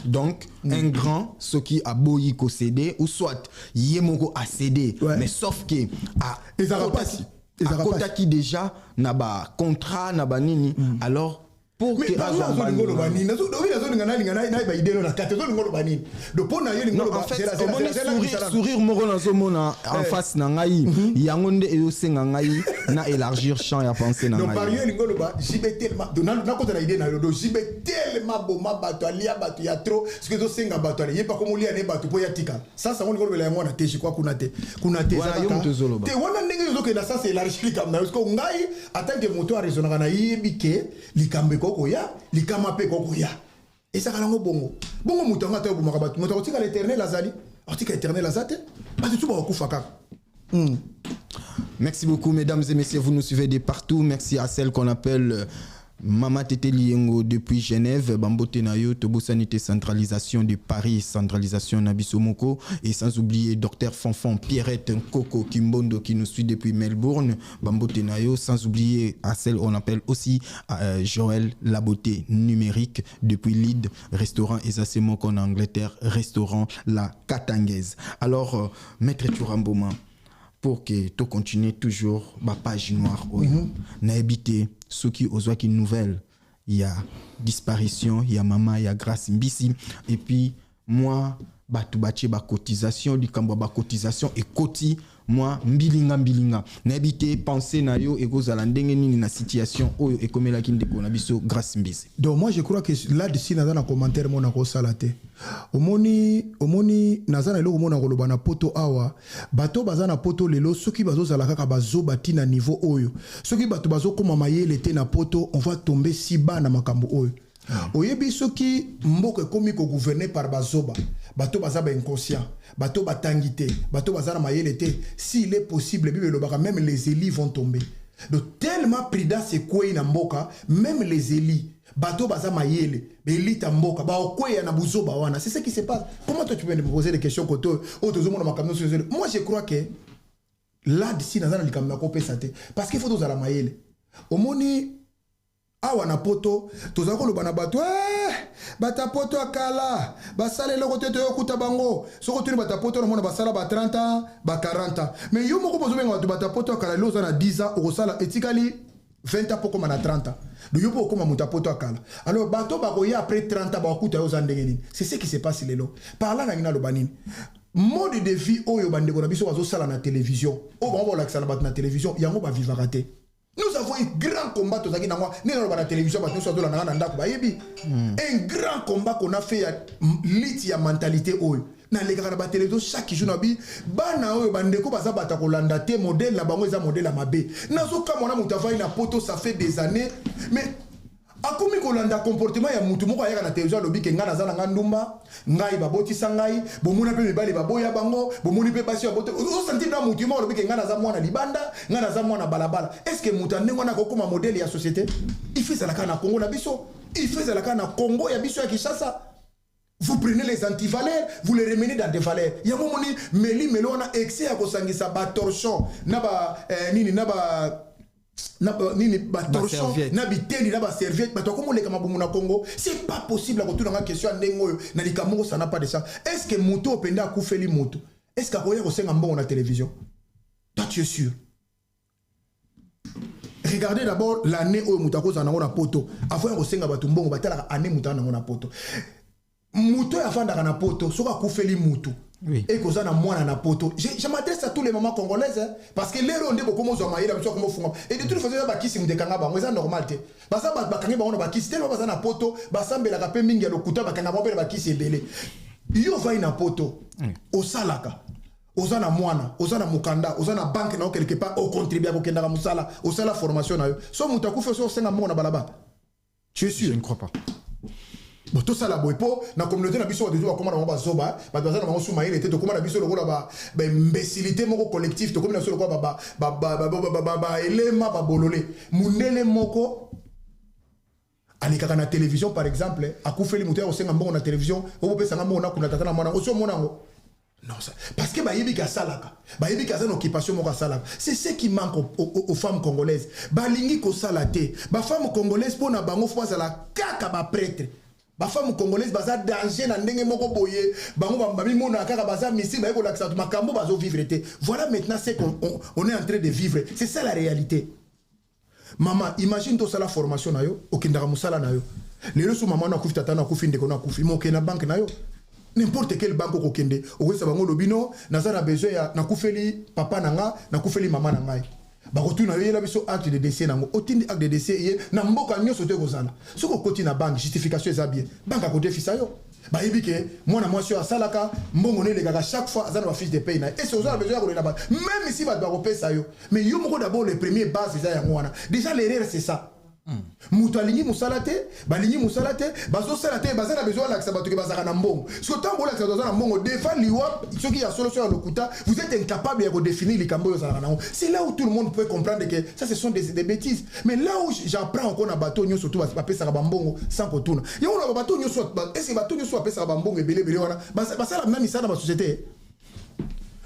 Donc, un grand, ce qui a boyi ko cédé, ou soit yemoko a cédé, mais sauf que à kota qui déjà n'a ba contrat n'a ba nini, alors pour que sourire moko na zomona en face na ngai yangonde e osenga ngai na élargir champ ya pensée na ngai. Donc par yo lingolo ba jibe tellement na kota na idée na yo jibe tellement boma bato alia bato ya trop ce que zo senga bato ali yepa ko mulia ne bato po ya tika ça ça ngolo bela ngona te kwa kuna te voilà yo mtozolo ba te wana ndenge zo ke na ça c'est élargir comme na parce que ngai attendre moto a raisonner na yebike likambe koko ya likama pe koko ya et ça kalango bongo muto ngata yo bomaka bato moto tika l'éternel azali artika éternel azate parce que tu ba kufa kaka. Merci beaucoup mesdames et messieurs, vous nous suivez de partout. Merci à celle qu'on appelle Mama Tete Liengo depuis Genève, Bambote Nayo, Tobo Sanité Centralisation de Paris, Centralisation Nabisomoko, et sans oublier Docteur Fonfon, Pierrette Coco Kimbondo qui nous suit depuis Melbourne, Bambote Nayo, sans oublier à celle on appelle aussi Joël La Beauté Numérique depuis Lille, restaurant Esasemoko en Angleterre, restaurant La Katangaise. Alors, Maître Turamboma, pour que tu continues toujours ma page noire, n'a habité ceux qui osent une nouvelle, il y a disparition, il y a maman, il y a grâce mbisi, et puis moi batu bache ba cotisation di kambo ba cotisation et koti moi mbilinga n'a habité penser na yo et kozala ndenge nini na situation oyo et comme la kinde ko na biso grâce mbisi. Donc moi je crois que là-dessus dans un commentaire mon ko salate omoni nazana lelo mona koloba na poto awa bato bazana poto lelo soki bazo zala kaka bazo batina niveau oyo soki bato bazo koma mayele te na poto on va tomber si bas na makambo oyo. Oyebi soki mboko ekomi ko gouverner par bazoba bato bazaba inconscient bato batangité bato bazana mayele te s'il est possible bible lobaka même les élis vont tomber. Donc tellement prudence c'est quoi na mboka même les élis bato baza mayele belita mboka ba okweya na buzoba wana c'est ce qui se passe. Comment toi tu peux me poser des questions koto otozomona makamno sur moi je crois que là d'ici dans un likamna ko pesa te parce qu'il faut tous à la mayele omoni awa na poto tozako lo bana bato bata poto akala basale loko te yokuta bango soko tuni bata poto na mona basala ba 30 ans ba 40 ans mais yo moko bozo benga bata poto akala loza na 10 ans okosala etikali 20 ans poko na 30 ans do yo poko ma muta poto akala alors bato bakoya après 30 ans ba okuta yo za ndenge nini c'est ce qui se passe lelo parla na ngina lo banini mode de vie oyo bandeko na biso bazo sala na télévision o ba ba la bato na télévision yango ba vivra te. Nous avons un grand combat à la télévision, un grand combat qu'on a fait à la mentalité. Na les gars na télévision chaque jour nabi bana oyo bandeko baza bata kolanda te modèle na bango eza modèle mabe nazo kamona mutavai na poto ça fait des années mais akomi kolanda comportement ya mutu moko ayaka na télévision lobi ke ngana za na ngandumba ngai baboti sangai bomuna pe mibali baboya bango bomuni pe basi babote o senti na mutu moko lobi ke ngana za mwana libanda ngana za mwana balabala est-ce que mutu ndenge na kokoma modèle ya société il fait ça la kana Congo na biso il fait ça la kana Congo ya biso ya Kinshasa. Vous prenez les antivaleurs, vous les remenez dans des valeurs. Il y a un moment meli melona excès à kosangisa ba torchon na ba nini na ba nini ba torchon na biteli na ba serviette ba to comme les kamabumu na Congo, c'est pas possible à retourner en question ndengo na likamongo ça n'a pas de ça. Est-ce que moto openda kufeli moto? Est-ce qu'akoya kosenga mbongo na télévision? Toi tu es sûr? Regardez d'abord l'année où mutako za na poto. Avant kosenga ba tumbongo batala année mutana na poto. Muto ya fanda na poto soka kufeli mutu et koza na mwana na poto je m'adresse à tous les mamans congolaises hein, parce que les ronde beaucoup mo zo maïla biso comme funga et de toute façon ba kisi mudekanga ba ngeza normal te basa ba kangi ba ona ba kisi tellement basa na poto basambela ka pe mingi ya lokuta ba kanga ba kisi ebele yo vai na poto osalaka oza na mwana oza na mukanda oza na banque na quelque part au contribuer ko kenda ka musala osala formation na yo so mutakufa so senga mona balaba tu es sûr? Je ne crois pas. bon tout ça la boy po na communauté na biso de comment on va zoba ba doza na bango suma ile te to comment na biso le ba imbécilité moko collectif to comme na solo quoi ba elema ba bololé mundele moko alikaka na télévision par exemple akufeli muto ya osenga mbongo na télévision opesa nga mbongo na kuna tata na mwana oso monango non ça parce que bayebi ka salaka bayebi ka zana occupation moko salaka c'est ce qui manque aux femmes congolaises balingi ko salate ba femme congolaise pona bango fois la kaka ba prêtre ba femme congolaise baza danger na ndenge moko boye bango ba mona kaka baza missile ba ko laksa makambo bazo vivre té voilà maintenant c'est qu'on on est en train de vivre c'est ça la réalité. Maman, imagine tout ça la formation na yo, okindaka musala na yo. Lelo so maman na kufi tata na kufi ndeko na kufi, mo na banque na yo. N'importe quelle banque ko kende, okesa bango lobino, naza na besoin ya na kufeli papa nanga, na kufeli mama na ngai. Ba kotu na yo la biso acte de décès nango, otindi acte de décès ye na mboka nyoso te kozala. Soko koti na banque, justification eza bien. Banque ko defisa yo. Ba yebike mwana mwasi wa salaka mbongo ne legaka chaque fois azana ba fiche de paye na et c'est aux besoin ko na ba même si ba doit repesa yo mais yo moko d'abord le premier base eza yango wana déjà l'erreur c'est ça. Mutu alingi musalate balingi musalate bazo salate bazana besoin la sabato ke bazaka na mbongo so tango la sabato na mbongo défend liwa ce qui a solution à lokuta vous êtes incapable de définir les cambo yo salaka na c'est là où tout le monde peut comprendre que ça ce sont des bêtises mais là où j'apprends encore na bateau nyo surtout ba pesa ba mbongo sans kotuna yo na bateau nyo soit est-ce que bateau nyo soit pesa ba mbongo belé wana ba sala même ça dans la société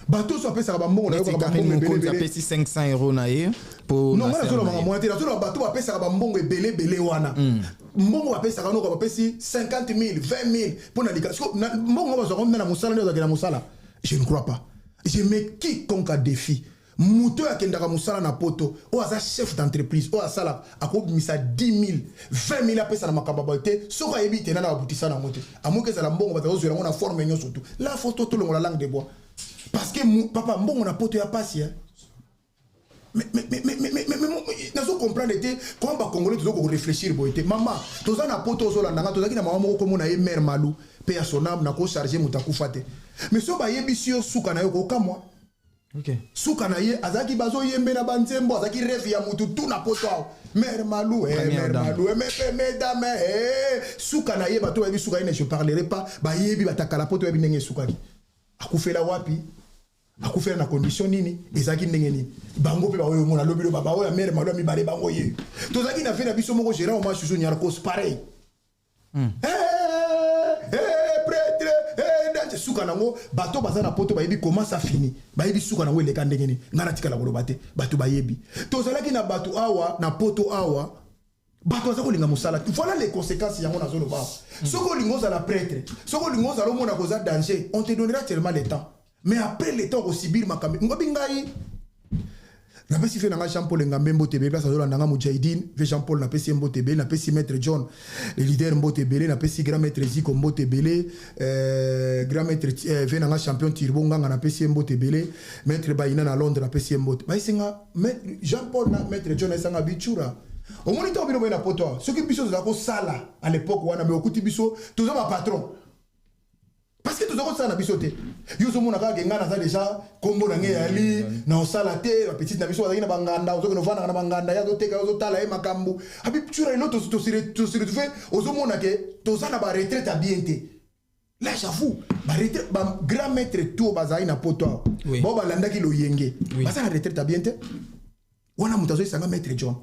bateau soit pesa ba mbongo na yo ba mbongo belé 500 € na ye pour non on a solo mama moitié la solo bateau ba pesa ba mbongo belé wana mbongo ba pesa no ba pesi 50 000 20 000 pour na lika mbongo ba zo na musala ndio za musala je ne crois pas je mets quiconque à défi muto ya kendaka musala na poto o aza chef d'entreprise o asala akobimisa 10 000 20 000 apesa na makamba te soka yebi tena na babutisa na mote amoke za la mbongo ba zo na forme nyo surtout la photo tout le la langue de bois parce que papa mbongo na poto ya pasi hein. Mais nazo comprendre te comment ba congolais tozo ko réfléchir boité maman toza na poto zo la ndanga toza ki na maman moko komona ye mère malou pe ya sonam na ko charger mutakufa te mais so ba yebisio suka na yo ko kamwa OK suka na ye azaki bazo yembe na banzembo azaki rêve ya mutu tout na poto mère malou mère malou mesdames suka na ye bato yebi suka ine je parlerai pas ba yebi batakala poto yebi ndenge suka ki akufela wapi akufela na condition nini ezaki ndenge nini bango pe ba oyo mona lobilo baba oyo mère malou mi balé bango ye tozaki na fait na biso moko gérant au match chouchou nyar cause pareil prêtre dans suka nango bato baza na poto ba yebi comment ça finit ba yebi suka nango eleka ndenge nini ngana tikala koloba te bato ba yebi tozalaki na bato awa na poto awa bato baza kolinga mosala voilà les conséquences yango na zolo ba soko lingo za la prêtre soko lingo za lo mona koza danger on te donnera tellement de temps mais après le temps osibir makambe ngobi ngai na pesi fe na Jean Paul Ngambe Mbotebe place azola ndanga Mujahideen ve Jean Paul na pesi Mbotebe na pesi maître John le leader Mbotebe na pesi grand maître Ziko Mbotebe grand maître ve na champion Tirbo nganga na pesi Mbotebe maître Baina na Londres na pesi Mbotebe baisinga Jean Paul na maître John esanga bichura au moniteur bino na poto ce qui biso za ko sala à l'époque wana me okuti biso tous ba patron parce que tout ça na bisoté yo zo mona ka ngana za déjà kombo na nge ali na osala te la petite na biso na banganda ozo no vana na banganda ya zo teka ozo tala e makambu abi ptura ino to se retrouver ozo mona ke to za na ba retraite à bienté là j'avoue ba retraite ba grand maître tout bazai na poto bo ba landa ki lo yenge ba za na retraite à bienté wana mutazo isanga maître John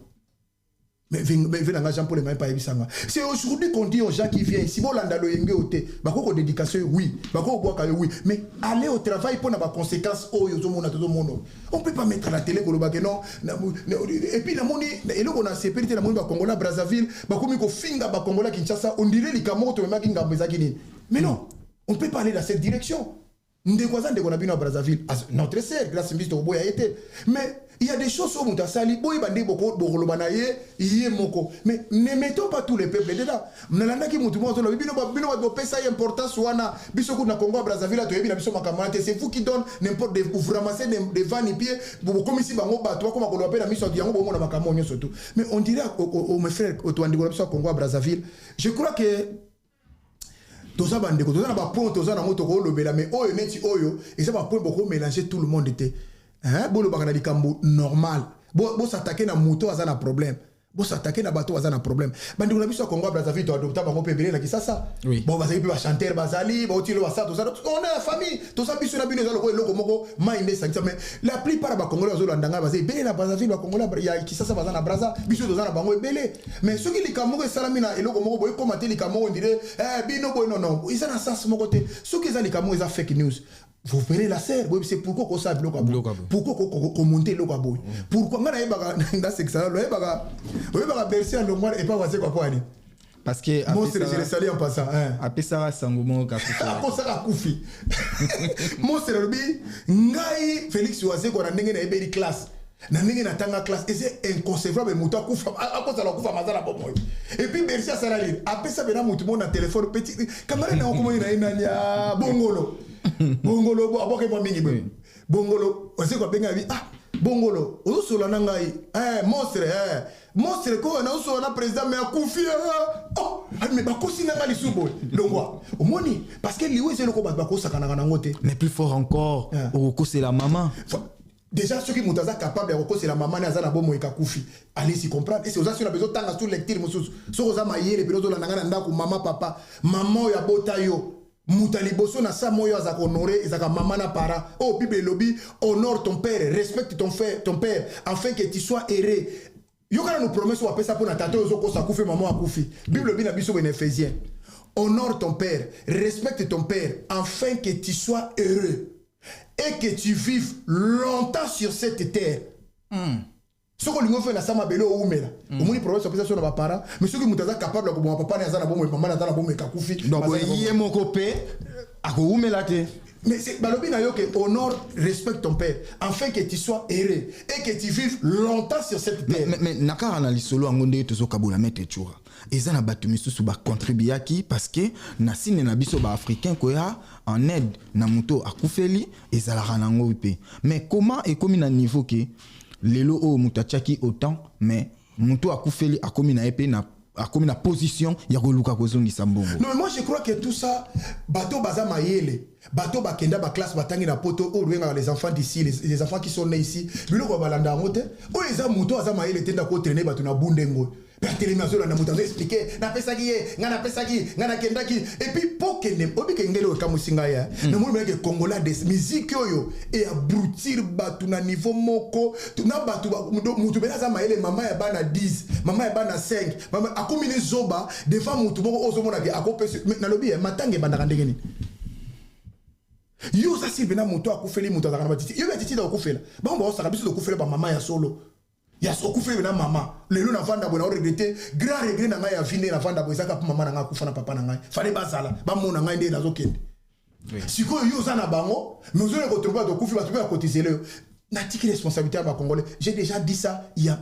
mais venanga Jean Paul Ngambe pa yebisanga c'est aujourd'hui qu'on dit aux gens qui viennent si bon landa lo yenge oté bako dédication oui bako boaka oui mais aller au travail pour na ba conséquences oyo zo mona to mono on peut pas mettre la télé ko lo ba que non et puis na moni eloko na sécurité na moni ba Congola Brazzaville bako mi ko finga ba Congola Kinshasa on dirait likamoto me maki ngambo ezaki nini mais non on peut pas aller dans cette direction ndekwaza ndekona bino Brazzaville notre sœur grâce mbisto boya été mais il y a des choses où Moutasali, boy bandé beaucoup borolobanaye, yé moko. Mais ne mettons pas tous les peuples dedans. N'alanda qui moutou moutou, bino pesa importance wana, bisoku na Congo Brazzaville, to yebi na biso makamante, c'est vous qui donne n'importe des vous ramassez des vannes et pieds, comme ici bango batwa, comme on l'appelle la mission diango bomo na makamonyo surtout. Mais on dirait aux mes frères, au Toandi Golapso Congo Brazzaville, je crois que toza bandeko, toza na ba point, toza na moto ko lobela, mais oyo neti oyo, et ça va point beaucoup mélanger tout le monde était. Hein, bon le bagana likambo normal. Bon s'attaquer na moto aza na problème. s'attaquer na bato baza na problème bandi na biso Congo Brazzaville to adopta bango pebele na kisasa Oui. bon bazali pe ba chanteur bazali ba otilo ba ça on est la famille to ça biso na bino ezalo ko eloko moko mainde sangisa mais la plupart ba Congolais bazo landanga bazali bele na Brazzaville ba Congolais ya kisasa baza na Brazza biso to za na bango ebele mais soki likambo ko salami na eloko moko boy commenter likambo on dirait bino boy non ils ont sens moko te soki za likambo eza fake news. Vous verrez la serre, c'est pourquoi qu'on s'appelle pourquoi qu'on monte le cabo. Pourquoi on a dans ce ça le va bercer le mois et pas passer quoi ni. Parce que moi c'est le salé en passant après ça sangomo ka ko ça kufi. Moi c'est le bi ngai Félix Oise ko na ndenge na ebeli classe. Na ndenge na tanga classe et c'est inconcevable muto kufa à cause la kufa mazala bomoy. Et puis bercer ça la lire. Après ça bena mutu mon téléphone petit camarade na comment ina inania bongolo. Bongolo bo aboke mo mingi bongolo ose ko benga bi bongolo o so la ngai monstre ko na so na président mais akufi mais ba ko sinanga li subo longwa omoni parce que liwe c'est le ko ba ko sakana na ngote mais plus fort encore ko c'est la maman déjà ceux qui mutaza capable de ko c'est la maman na za na bomo ikakufi allez y comprendre et c'est aussi on a besoin tanga sur lecture mususu so za mayele piloto la nanga na ndako mama papa maman ya botayo Moutaliboso na sa moyo azaka honoré ezaka maman na para oh Bible lobby honore ton père respecte ton père afin que tu sois heureux yokana nous promesse ou apesa pour na tata ozoko sa kufi maman akufi Bible lobby na biso ben Éphésiens honore ton père respecte ton père afin que tu sois heureux et que tu vives longtemps sur cette terre. Soko lingo fait na sama belo umela omoni promesse opesa sur na para mais soki mutaza capable ko bon papa na zana bomo maman na zana bomo kakufi donc yé mon copé ako umela te mais c'est balobi na yo que honore respecte ton père afin que tu sois heureux et que tu vives longtemps sur cette terre. Mais nakara na lisolo ngonde tozo kabula mettre chura eza na batu misusu ba contribuaki parce que na sine na biso ba africain ko ya en aide na muto akufeli ezala ranango pe mais comment et comme na niveau que lelo o mutachaki autant mais muto akufeli akomi na épée na akomi na position ya koluka kozongisa mbongo. Non mais moi je crois que tout ça bateau baza mayele bateau bakenda ba classe batangi na poto o ruenga les enfants d'ici les enfants qui sont nés ici biloko balanda ngote o eza muto aza mayele tenda ko traîner bato na bundengo la télévision na muto expliquer na pesa ki ngana kendaki et puis pokende obi kengelo ka musinga ya na mo meke congolais des musique oyo et abrutir batu na niveau moko na batu mutu beza mayele mama ya bana 10 mama ya bana 5 mama akomine zoba devant mutu moko ozomona ke akopese na lobi matange bandaka ndenge ni yo ça sirve na mutu akufeli mutu azaka na batiti yo batiti da akufela bango ba osaka biso akufela ba mama ya solo ya sokufeli na mama lelo na vanda bona o regretter grand regret na ngai ya vine na vanda bona zaka mama na ngai akufa na papa na ngai fallait bazala ba mona ngai nde nazokende siko yo za na bango mais vous allez retrouver de kufi ba tu peux cotiser le natiki responsabilité à Congolais. J'ai déjà dit ça il y a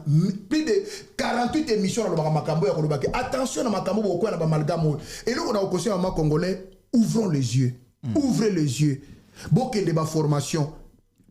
plus de 48 émissions dans le Makambo ya kolobake attention na makambo boko na ba malgamo et là on a au conseil à Congolais ouvrons les yeux ouvrez les yeux bokende ba formation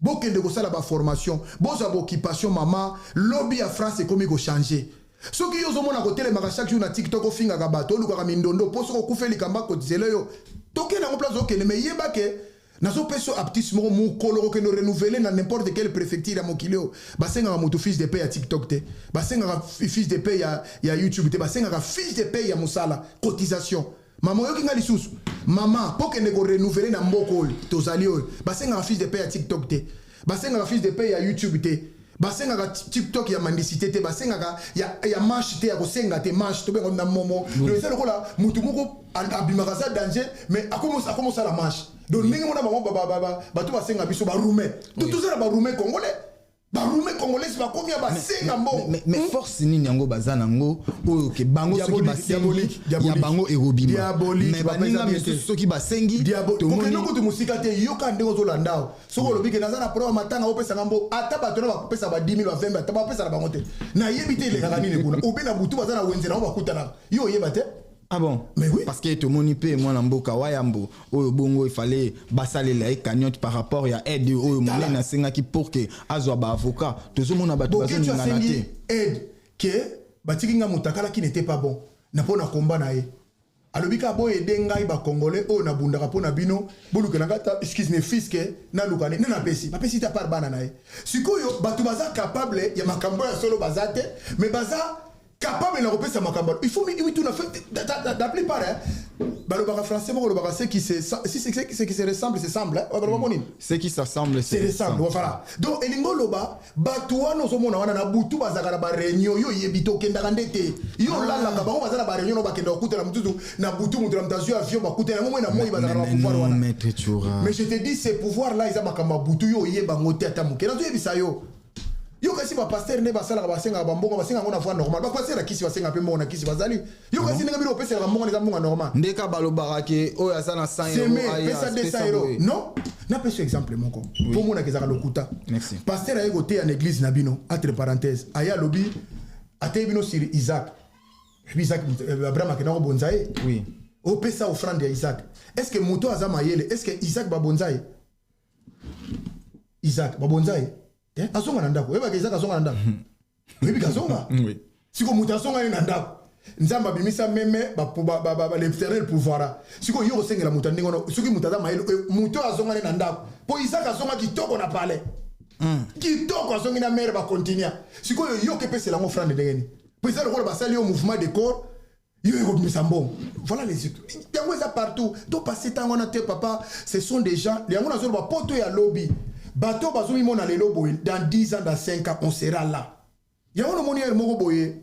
bokende ko sala ba formation boza ba occupation mama lobby à France et comme ko changer soki yo zo mona ko telemaka chaque jour na TikTok ofinga ka bato luka mindondo poso ko kufeli kamba ko dizele yo toke na place okende mais yeba ke nazo peso aptismo mu koloro que nous renouveler dans n'importe quelle préfecture à Mokileo basenga moto fils de paix à TikTok te basenga fils de paix ya YouTube te basenga fils de paix ya musala cotisation maman yo kinga lisusu maman pour que ne ko renouveler na mboko tozali oyo basenga fils de paix ya TikTok te basenga fils de paix ya YouTube te basenga TikTok ya mandicité te basenga ya marche te ya kosenga te marche to be na momo le c'est lokola mutu moko abimaka za danger mais akomo ça la marche donc ningi mona baba batu basenga biso ba roumain tout ça ba roumain congolais ba roumain congolais ba combien ba senga mbongo mais force nini yango bazana ngo oyo ke bango soki basengi ya bango erobima mais baninga misusu soki basengi to moni ko to musika te yoka ndeko zo landao soko lobi ke nazana pro matanga opesa ngambo ata bato na bakopesa ba 10 000 ba 20 ata bapesa na bango te na yebite le kaka nini kuna obena butu bazana wenzela ba kutana yo yebate. Ah bon? Mais oui. Parce que tout le monde peut, moi, Namboka, Wayambo, au Bongo, il fallait bassaler la cagnotte par rapport à aide, au moment na senga qui pour que Azoba avocat, tout le monde a battu aide, que Batikinga Mutakala qui n'était pas bon, n'a pas na combat na e. Alobika boy dengai ba congolais o na bundaka po na bino, boluka na gata excuse-moi fiske na lukane na pesi, ba pesi ta par bana na e. Sikoyo batu baza capable ya makambo ya solo bazate, mais baza capable de repérer sa macamba. Il faut oui tout fait la plupart le français c'est qui c'est qui se ressemble c'est semble c'est qui s'assemble c'est ressemble voilà donc elingo loba batwa no somona wana na butu bazaka ba réunion yo yebito kenda ndete yo la ka ba bazala ba réunion no bakenda okutela mutuzu na butu mutu na mtazu avion bakutela ngomwe na moi bazaka ba pouvoir wana mais je te dis ces pouvoirs là ils a makamba butu yo yeba ngote ata mukena to yebisa yo yo kasi ba pasteur ne basala ba senga ba mbongo ba senga ngona voix normal ba pasteur la kisi ba senga pe mbongo na kisi bazali yo kasi nenga biro pesa ba mbongo na mbongo normal ndeka balobara ke oyo asana 100 euros pesa 200 euros non na pesa exemple moko pour mona kezaka lokuta merci pasteur a égoté en église na bino entre parenthèses aya lobi ate bino sur Isaac Abraham akena bonzae oui o pesa offrande ya Isaac est-ce que moto azama yele est-ce que Isaac ba bonzae Isaac ba bonzae azonga na ndako eba Isaac azonga na ndako webi kazonga oui siko muta azonga na ndako nzamba bimisa meme ba l'éternel pouvoir siko yo sengela muta ndingono siko muta za maelo muto azonga na ndako po Isaac azonga kitoko na pale kitoko azonga na mere ba continuer siko yo ke pese la mo frère ndengeni po Isaac ko ba sali au mouvement de corps yo ko bimisa mbongo voilà les études yango ça partout to passer tango na te papa ce sont des gens yango na zo ba poto ya lobby bateau bazumi mona lelo boye dans 10 ans dans 5 ans on sera là yango no moni ya moko boye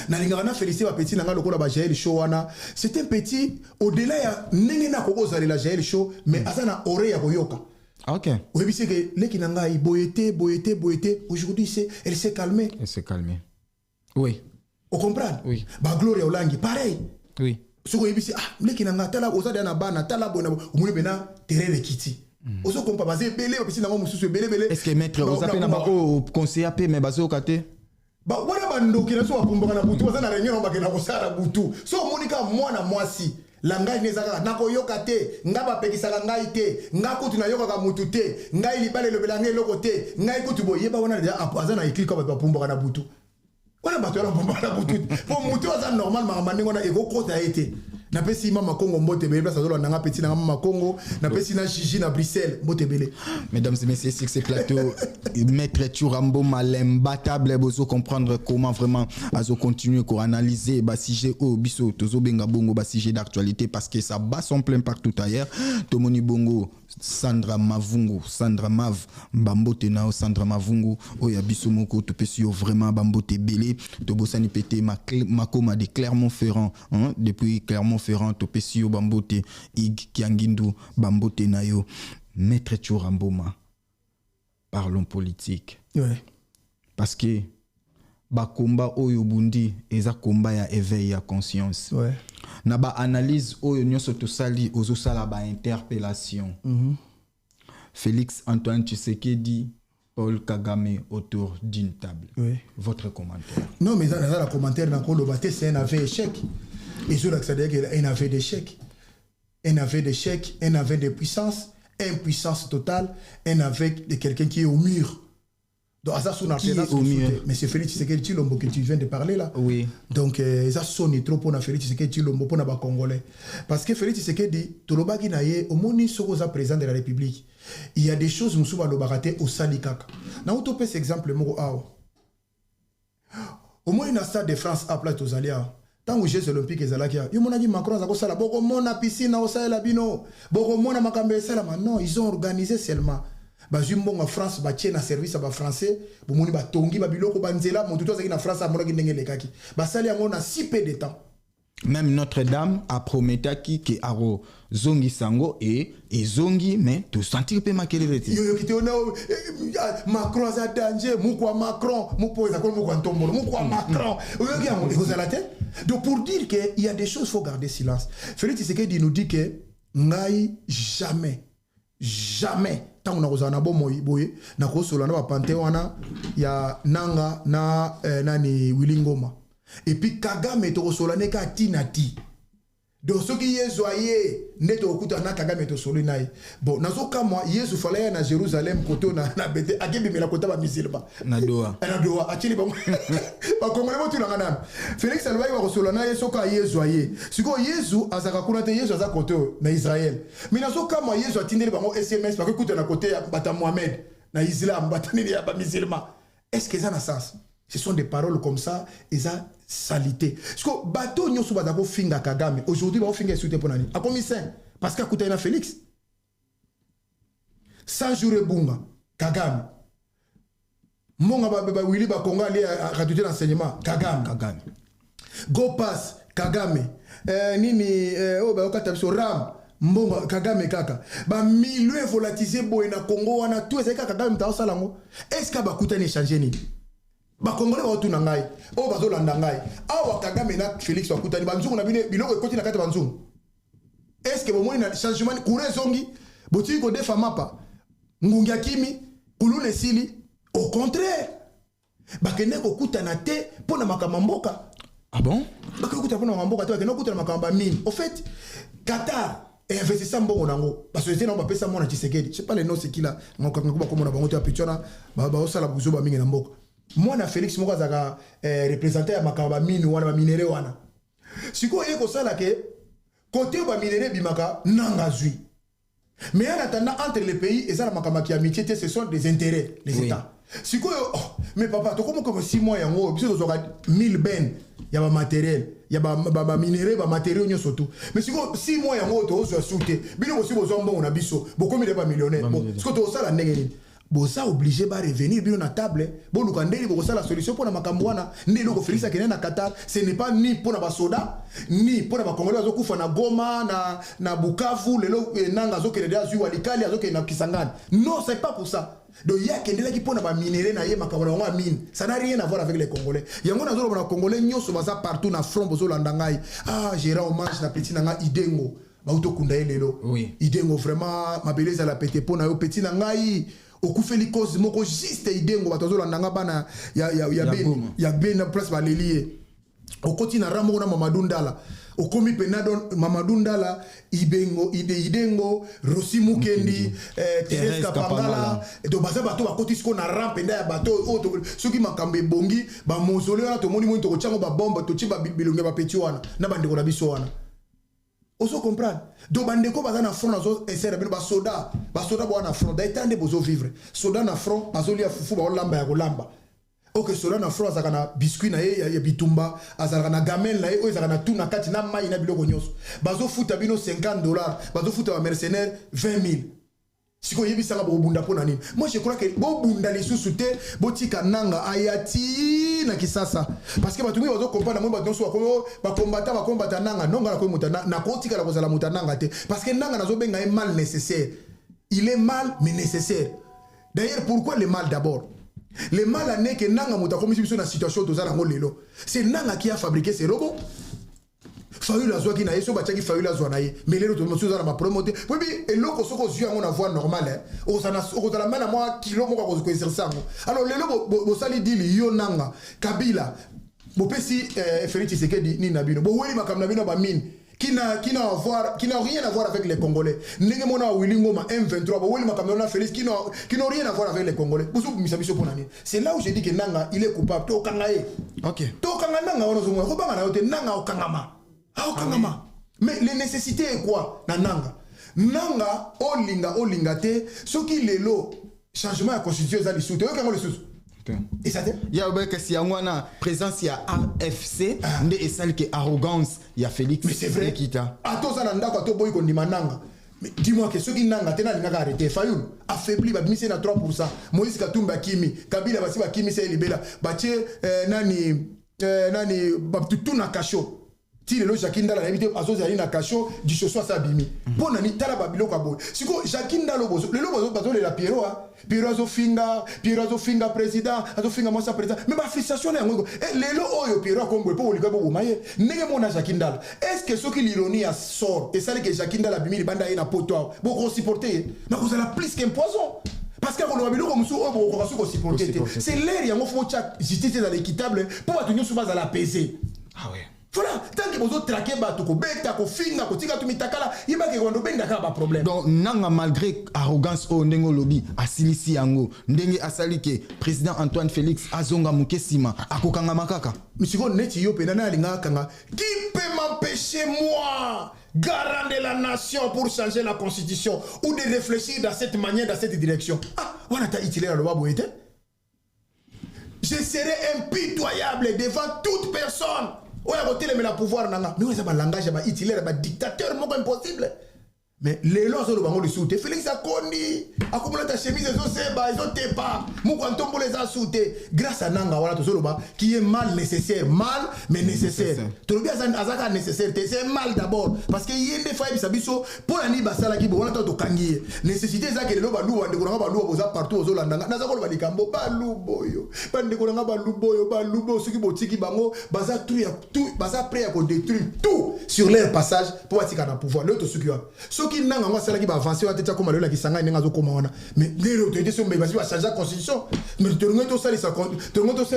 na linga na féliciter ba petit nanga lokola ba Jaël Show wana c'est un petit au-delà ya nenge na ko ozali la Jaël Show mais asana oreille ya koyoka OK oui c'est que leki nanga boyete aujourd'hui c'est elle s'est calmée oui on comprend oui ba Gloria Olangi pareil oui soko yebisi leki nanga tala ozali na bana tala bona omuli bena terere kiti ozo kompa bazé belé bapesi nango mususu belé est-ce que maître ozapena ba o conseiller AP mais bazo kate ba wana bandoki na so bapumbaka na butu baza na réunion bakena kosala butu so monika mwana mwasi la ngai nezaka nakoyoka te nga bapekisaka ngai te nga kutu nayokaka mutu te ngai libale lobela ngai eloko te ngai kutu boyeba wana aza na écrit kaka bapumbaka na butu wana bato yana bapumbaka na butu po mutu aza normal makambo ndenge wana ekokota ete na pesi mama Congo mbote bele place azolo nanga petit nanga mama Congo na pesi na Gigi na Bruxelles mbote bele mesdames et messieurs sur ce plateau maître Turambo l'imbattable bozo comprendre comment vraiment azo continuer ko analyser ba sujet au biso tozo benga bongo ba sujet d'actualité parce que ça bat son plein partout ailleurs tomoni bongo Sandra Mav bambote nao Sandra Mavungu oya biso moko to pesi vraiment bambote belé to bosani pété makoma de Clermont-Ferrand depuis Clermont-Ferrand to pesi bambote ig kiangindu bambote nayo maître Turamboma parlons politique ouais parce que ba combat oyo bundi eza combat ya éveil ya conscience ouais na ba analyse oyo nyonso to sali ozo sala ba interpellation Félix Antoine Tshisekedi Paul Kagame autour d'une table oui votre commentaire non mais ça la commentaire na ko lobaté c'est un aveu échec et sur l'accès un aveu d'échec un aveu de puissance impuissance totale un aveu de quelqu'un qui est au mur. Donc, ça sonne au mieux. Mais c'est Félix Tshisekedi Tshilombo que tu viens de parler là. Oui. Donc, ça sonne trop pour Félix Tshisekedi Tshilombo pour les Congolais. Parce que Félix Tshisekedi, Toloba Ginaye, au moins, Sokoza président de la République, il y a des choses, nous sommes baraté au Salikak. Dans un peu cet exemple, au moins, il y a un stade de France à plat aux Aliens. Tant que Jeux Olympiques et Zalakia, il y a Macron, ça a sala, beaucoup de piscine, au Salabino, beaucoup de Makambe Salama. Non, ils ont organisé seulement. Bazumbonga France ba tient na service ba français bo moni ba tongi ba biloko banzela mon tuto na France amona ki ndenge lekaki ba sali yango na si peu de temps même Notre-Dame a prometaki ki aro zongi sango et zongi mais to sentir pe makeleleti yo kiti ona Macron za danger mukwa Macron mupoza ko mukwa ntombolo mukwa Macron yo ki yango ko zala te donc pour dire que il y a des choses faut garder silence Félix Tshisekedi nous dit que ngai jamais tant on a osé na bomoyi boye na ko solo na ba pantheon ya nanga na nani Wilingoma et puis Kagame to solo ne ka tinati donc ce qui est joyeux neto okuta na Kagame to solo nai bon nazo kama Yesu fallait na Jérusalem côté na bete akebi mela kota ba misilba na doa achili ba ba kongole motu na ngana Félix Albai wa solo na Yesu ka Yesu joyeux siko Yesu azaka kuna te Yesu azaka côté na Israël mais nazo kama Yesu atindeli bango SMS parce que kuta na côté ya bata Mohamed na Islam batani ya ba musulman est-ce que ça na sens Ce sont des paroles comme ça, et ça, salité. Parce que bateau nyo sou bazako finga Kagame. Aujourd'hui, ba finga soute pour nani. A combien 5? Parce qu'à Koutaina Félix. 100 jours bunga Kagame. Monga ba Willy ba Konga ali a gratuité d'enseignement Kagame. Go pass Kagame. Nini oh ba okata biso ram mbonga Kagame kaka. Ba milieu volatilisé boy na Congo wana tout ezeka Kagame ta osalango. Est-ce que ba Koutaina échanger ni? Ba Congolais ba otuna ngai. Oh ba zolanda ngai. Awa Kagame na Félix ba Koutani banzungu na bine biloko ekoti na kati banzungu. Est-ce que bomoni na changement courant zongi boti ko defa mapa. Ngungia kimi kulune sili au contraire. Ba kene ko kutana te pona makamamboka. Ah bon? Ba ko kutana pona makamamboka te ba kene ko kutana makamba mine. Au fait, Qatar et investissant bon nango parce que c'est non ba pesa mona Tshisekedi. C'est pas les noms c'est qui là. Ngoko ba ko mona bango te pichona ba osala buzo ba mingi na mboka. Moi na Félix moko azaka représentant ya makamba mine wana ba minere wana. Siko yeko sala ke côté ba minere bimaka nanga zui. Mais en attendant entre les pays et ça la makamba ki amitié ce sont des intérêts les États. Siko oh, mais papa to comme 6 mois yango biso to 1000 ben ya ba matériel ya ba minere ba matériaux nyoso tout. Mais siko 6 mois yango to zo souté bino aussi bozo mbongo na biso bokomi de ba millionnaire. Bon siko to sala ndenge boza obligé ba revenir bien na table bon lukandeli boko sala solution pour na makambwana ndelo ko Félix akene na Qatar ce n'est pas ni pour na ba soda ni pour na ba Congolais azokufa na Goma na Bukavu lelo nanga azokele de azu walikali azokele na Kisangani non c'est pas pour ça donc il y a kendela qui pour na ba minéraux na ye makambwana wa mine ça n'a rien à voir avec les Congolais yango na zolo na Congolais nyoso baza partout na front bozo landangai ah gérant hommage na petit nanga Idengo ba utokunda lelo oui Idengo vraiment ma beleza la pété pour na yo petit nangai okufeli cause moko juste Idengo batozola ndanga bana ya ben place ba lelie okoti na ramo na Mamadou Ndala okomi penado Mamadou Ndala Idengo Rossi Mukendi Thérèse Kapangala do baza bato bakoti siko na rampe nda ya bato o soki makambe bongi ba mausolée wana to moni mo to chango ba bombe to chiba bilonge ba peti wana na bandeko na biso wana. Oso comprendre. Do bandeko baza na front nazo essere bino ba soda bo na front d'aitande bozo vivre. Soda na front azoli ya fufu ba olamba ya kolamba. OK soda na front azaka na biscuit na ye ya bitumba, azaka na gamelle na ye o azaka na tout na kati na mai na biloko nyoso. Bazo futa bino $50, bazo futa ba mercenaire 20,000. Siko yebi sanga bo bunda pona nini. Moi je crois que bo bunda lisusu te botika nanga ayati na kisasa parce que batumi bazo comprendre mo bato so ba combattant nanga nonga na ko mutana na kotika la kozala mutananga te parce que nanga nazo benga est mal nécessaire. Il est mal mais nécessaire. D'ailleurs pourquoi le mal d'abord? Le mal n'est que nanga mutakomisi biso na situation tozala ngo lelo. C'est nanga qui a fabriqué ces robots. Fayu la zwa ki na yeso bachaki fayu la zwa na ye mais lelo to monsieur za ma promoter oui et loko soko zwa ngo na voie normale o za mana moi kilo moko ko ko exercer ngo alors lelo bo sali dili yo nanga Kabila bo pesi Félix Tshisekedi ni na bino bo weli makam na bino ba mine qui n'a rien à voir avec les Congolais ndenge mona Willy Ngoma M23 bo weli makam na Félix qui n'ont rien à voir avec les Congolais bozo misabiso pona ni c'est là où je dis que nanga il est coupable to kanga ye OK to kanga nanga wono zo mo ko banga na yote nanga o kangama. Ah, kangama. Mais les nécessités est quoi? Nanga. Nanga, olinga te. Ce qui est lo changement de constitution, ça les sous. Tu veux qu'on les sous? Et ça te? Il y a que si on a présence, il y a AFC, mais et celle qui est arrogance, il y a Félix. Mais c'est vrai. Attends, ça n'a pas de boy qu'on dit nanga. Mais dis-moi que ceux qui n'ont pas arrêté, Fayoul, affaibli, bah, mise à 3%. Moïse Katumba Kimi, Kabila Basiba Kimi, c'est libéla. Baché, nani, tout na cacho. Si le Jakinda la invité à Zozali na cacho, du choix ça bimi. Bon nani tala babilo kabo. Siko Jakinda le lobo bazo le la Pierrot Pierrot finga président, azo finga moi président. Mais ma frustration est ngo. Et lelo oyo Pierrot kombo po olika bo maye. Nenge mona Jakinda. Est-ce que ce qui l'ironie a sort et ça que Jakinda la bimi banda ina poto. Bo ko supporter. Na ko la plus qu'un poison. Parce que on a biloko musu o bo ko supporter. C'est l'air yango faut chaque justice dans l'équitable pour batunyo sous base à la PC. Ah ouais. Voilà, tant que vous avez traqué bateau, beta, ko finga, ko tika tumitakala, il va que on doit benga ba problème. Donc nanga malgré arrogance au ndengo lobby asilisi yango, ndenge asalike président Antoine Félix azonga mukesima akokanga makaka. Monsieur neti yo penana alinga kanga, qui peut m'empêcher moi, garant de la nation pour changer la constitution ou de réfléchir dans cette manière, dans cette direction? Ah, on a ta itilé la loi boete. je serai impitoyable devant toute personne. On a voté le pouvoir nanga. Mais on a un langage Hitler, un dictateur, mot impossible. Mais les lois sont le bango de soute. Félix a connu. A comment ta chemise ils ont seba, ils ont tepa. Mou quand on les a souté. Grâce à Nanga voilà tout solo qui est mal nécessaire, mal mais nécessaire. Tout le bien azaka nécessaire, c'est mal d'abord parce que y a des fois ils s'abisso pour la ni basala qui bon to kangi. Nécessité ça que le loba lou ande ko ngaba lou boza partout aux Hollandanga. Na zako ba likambo ba lou boyo. Ba ndeko ngaba lou boyo ba lou bo soki botiki bango baza tout baza prêt à détruire tout sur leur passage pour attika na pouvoir. Le to suki qui n'a pas cela qui va avancer à tête comme la qui s'engage dans le commandant mais les autorités sont mais va changer la constitution mais tout ça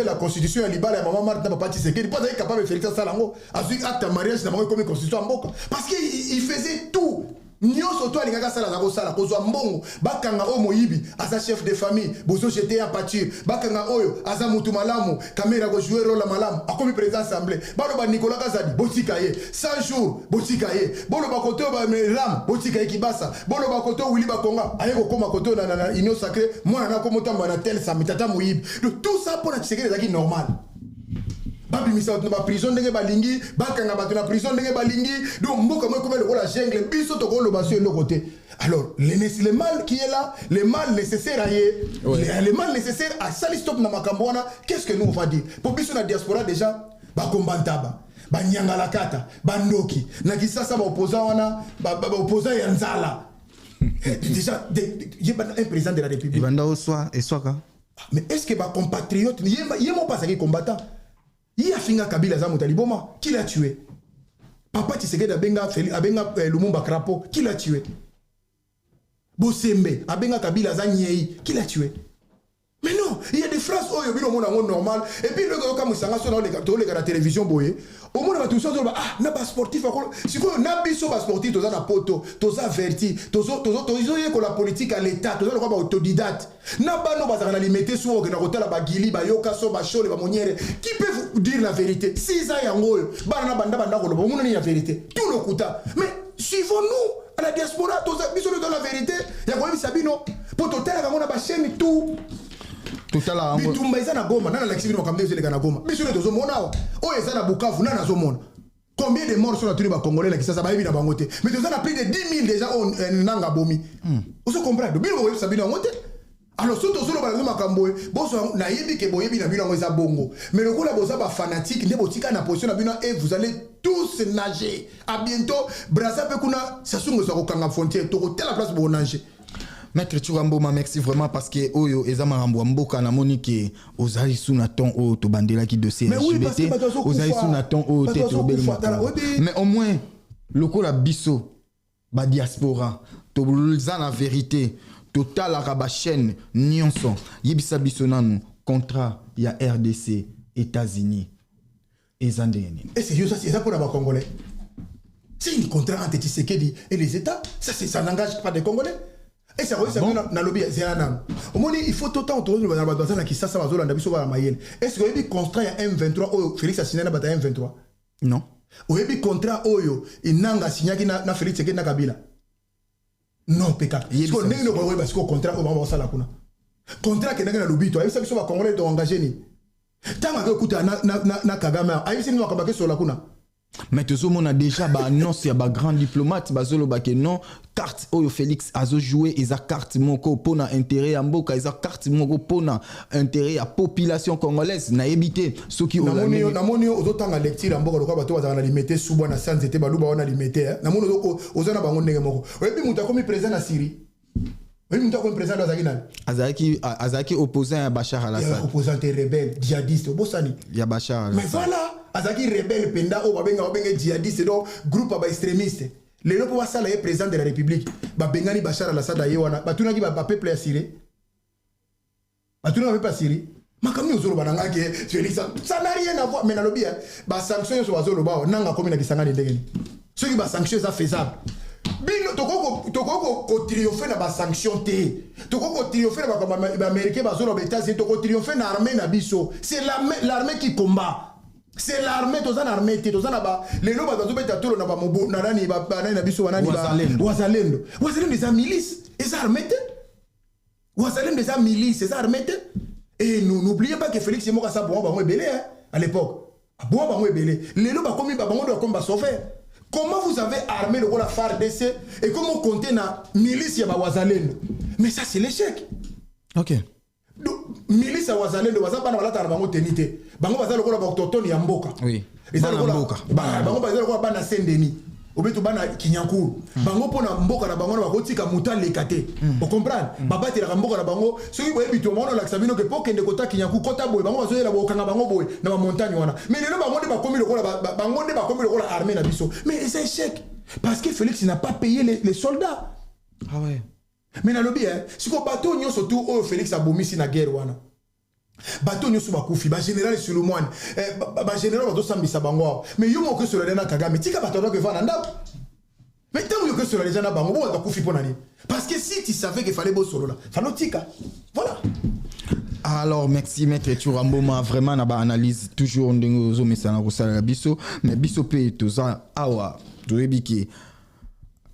la constitution à libérer la maman Martha papa Tshisekedi il pas être capable de faire ça là a suite acte mariage n'a pas comme constitution en boka parce que il faisait tout nyonso to alingaka sala za kosala kozwa mbongo bakanga o moyibi asa chef de famille bozo jeter en pâture bakanga oyo asa mutu malamu caméra ko jouer rôle malamu akomi président assemblée balo ba Nicolas Kazadi botika ye 100 jours botika ye bolo ba koto ba ram botika ye kibasa bolo ba koto Willy Bakonga aye ko koma koto na union sacrée mwana na ko motamba na tel sa mitata moyibi tout ça pour la Tshisekedi ezaki normal babi misa na prison ndenge balingi bakanga bato na prison ndenge balingi donc mboka moi comme le la jungle biso to ko lo basio le côté alors le mal qui est là le mal nécessaire à le mal nécessaire à sali stop na makambo wana qu'est-ce que nous on va dire pour biso na diaspora déjà ba kombantaba ba nyangala kata ba ndoki na kisasa ba opposant wana ba opposant ya nzala déjà un président de la République banda oswa eswaka mais est-ce que ba compatriote yemo pas ça combattant il a finga Kabila za mutaliboma qui l'a tué papa Tshisekedi abenga Lumumba Krapo qui l'a tué Bosembe abenga Kabila za Nyei qui l'a tué mais non il y a des phrases oh yo bino mona normal et puis le gars comme sanga so na la télévision boye au monde va tout ça na ba sportif si quoi na biso ba sportif toza na poto toza verti tozo ko la politique à l'état toza ko ba autodidacte na ba no bazaka na limiter so que na kotala ba gili ba yoka so ba shole ba moniere qui peut vous dire la vérité si ça yango ba na banda ko lo mona ni la vérité tout le kuta mais suivons-nous à la diaspora toza biso dans la vérité ya ko bisabino pour totala ka na ba chaîne tout totala ngo bitumba ezana goma nana la kibino makambe ezele kana goma biso leto zo mona o ezana Bukavu nana zo mona combien de morts sont la tuni ba congolais la kisasa ba yebi na bangote mais tozana plus de 10 000 déjà on nanga bomi on se comprend bino ko sabino ngote alors surtout sur le balazo makambo boso na yebi ke boyebi na bino ngo eza bongo mais le coup la bosa ba fanatique nde botika na position na bino et vous allez tous nager à bientôt brasa pe kuna sasungo sa ko kanga frontière to ko telle place bo nager. Maître Churamboma, merci vraiment parce que Oyo Ezama Rambo Mboka na Monique Ozali Sunaton O to bandela qui de LGBT Ozali Sunaton O tete obel mais au moins le ko la biso ba diaspora to bulza na vérité total araba chaîne nyonso yebisa biso nanu contrat ya RDC États-Unis ezandeni et c'est ça c'est ça pour les Congolais c'est un contrat entre Tshisekedi et les États ça n'engage pas des Congolais. Et ça na lobby c'est un au moins il faut autant autour dans la bataille qui ça va zolanda biso ba mayel est-ce que il contrat ya M23 oyo Félix a signé na bataille M23 non oyebi contrat oyo inanga signaki na Félix Tshisekedi na Kabila non peka parce que ndenge ko oyebi parce que contrat oyo ba sala kuna contrat ke na lobby to ayi biso ba congolais to engagé ni tanga ko kuta na Kagame ayi biso no akabake sola kuna. Mais tout le monde a déjà annonce ya ba grand diplomate bazolo ba ke non carte oyo Félix azo jouer eza carte moko pona intérêt ya mboka eza carte moko pona intérêt ya population congolaise na ebité soki na moni ozotanga lecture mboka lokwa bato bazana limiter subwa na sans était baluba wana limiter na moni ozana bango ndenge moko oyebi muta komi président na Syrie oyebi muta komi président azaki opposant à Bachar al-Assad opposant rebelle djihadiste bosani ya Bachar al-Assad mais voilà azaki rebelle penda o babenga djihadiste donc groupe ba extrémiste les lopo ba sala président de la République ba bengani Bachar al-Assad ayewana batunaki ba peuple ya Syrie batunaki ba Syrie makamni ozolo bananga ke Félix ça n'a rien à voir mais na lobby ba sanction so bazolo ba nanga komi na kisanga ndenge ceux qui ba sanction ça faisable bino toko triompher na ba sanction té toko triompher na ba américain bazolo ba États-Unis toko triompher na armée na biso c'est l'armée qui combat. C'est l'armée, tous en armée, tous en bas. Les lobes dans le tout na ba mobo na nani ba nani na biso nani ba Wazalendo des milices, et ça armée. Wazalendo des milices, c'est ça armée. Et n'oubliez pas que Félix Moka ça bon belé à l'époque. Bon belé. Les lots ba komi ba bango do comme ba sauver. Comment vous avez armé le rôle FARDC et comment compter na milice ya ba wazalendo? Mais ça c'est l'échec. OK. Donc milice ya wazalendo wazaba na balata bango tenité. Bango bazalo ko la ba ya mboka. Oui. Bango bazalo ko ba na Saint-Denis. Obeto bana Kinyankuru bango pona mboka na bango na bakotika muta lekate vous comprenez babati la mboka na bango soki boye bito mono la sabino ke pokende kota Kinyankuru kota boye bango bazoyela bokanga bango boye na ba montagne wana mais lelo bango de bakomi lokola bango de bakomi lokola armée na biso mais c'est échec parce que Félix n'a pas payé les soldats. Ah ouais. Mais na lobby si ko bateau nyo surtout o Félix a bomisi na guerre wana bateau nyo suba kufi ba général Solomon ba général bato sambisa bango mais yo moko sur le na Kagame tika bato que va na ndako mais tant que sur les gens na bango ba kufi pona ni parce que si tu savais qu'il fallait bo solo là fallait tika voilà. Alors merci maître Turamboma vraiment na ba analyse toujours ndenge zo mesana ko sala biso mais biso pe toza awa toyebiki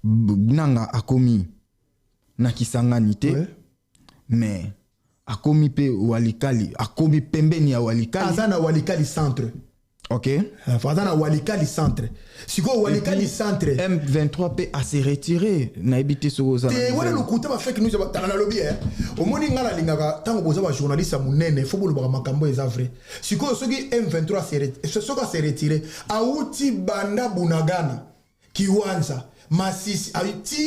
nanga akomi na kisanganité ouais. Mais akomi pe walikali akomi pembeni ya walikali azana walikali centre. OK. Azana walikali centre siko walikali centre M23 pe a se retirer na ebité so za te wala lokuta ba fake news ba na lobby omoni ngala lingaka tango boza ba journaliste munene fo bolo ba makambo eza vrai siko soki M23 se retirer auti banda bunagana kiwanza Masisi Haïti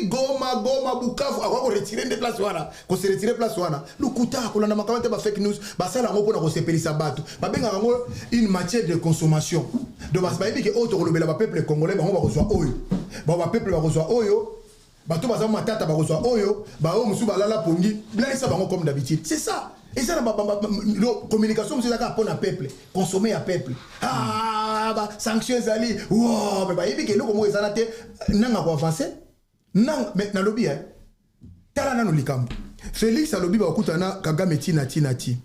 Goma Bukavu ako retirer de place wana ko se retirer place wana lukuta ko na makamate ba fake news ba sala ngo na ko sepelisa bato ba benga ngo une matière de consommation de bas ba yebiki auto ko lobela ba peuple congolais ba ngo ba kozwa oyo ba peuple ba kozwa oyo bato baza matata ba kozwa oyo ba o musu ba lala pongi blaisa bango comme d'habitude c'est ça. Et ça, la communication, c'est ça pour le peuple, consommer à peuple. Ah, bah, sanctions, ali, wow, mais bah, il dit que nous, comment ils ont été, n'ang a pas avancé, n'ang, mais dans le lobby, t'as là, nous, l'ikam. Félix, à lobby, bah, écoutana, Kagame, nati.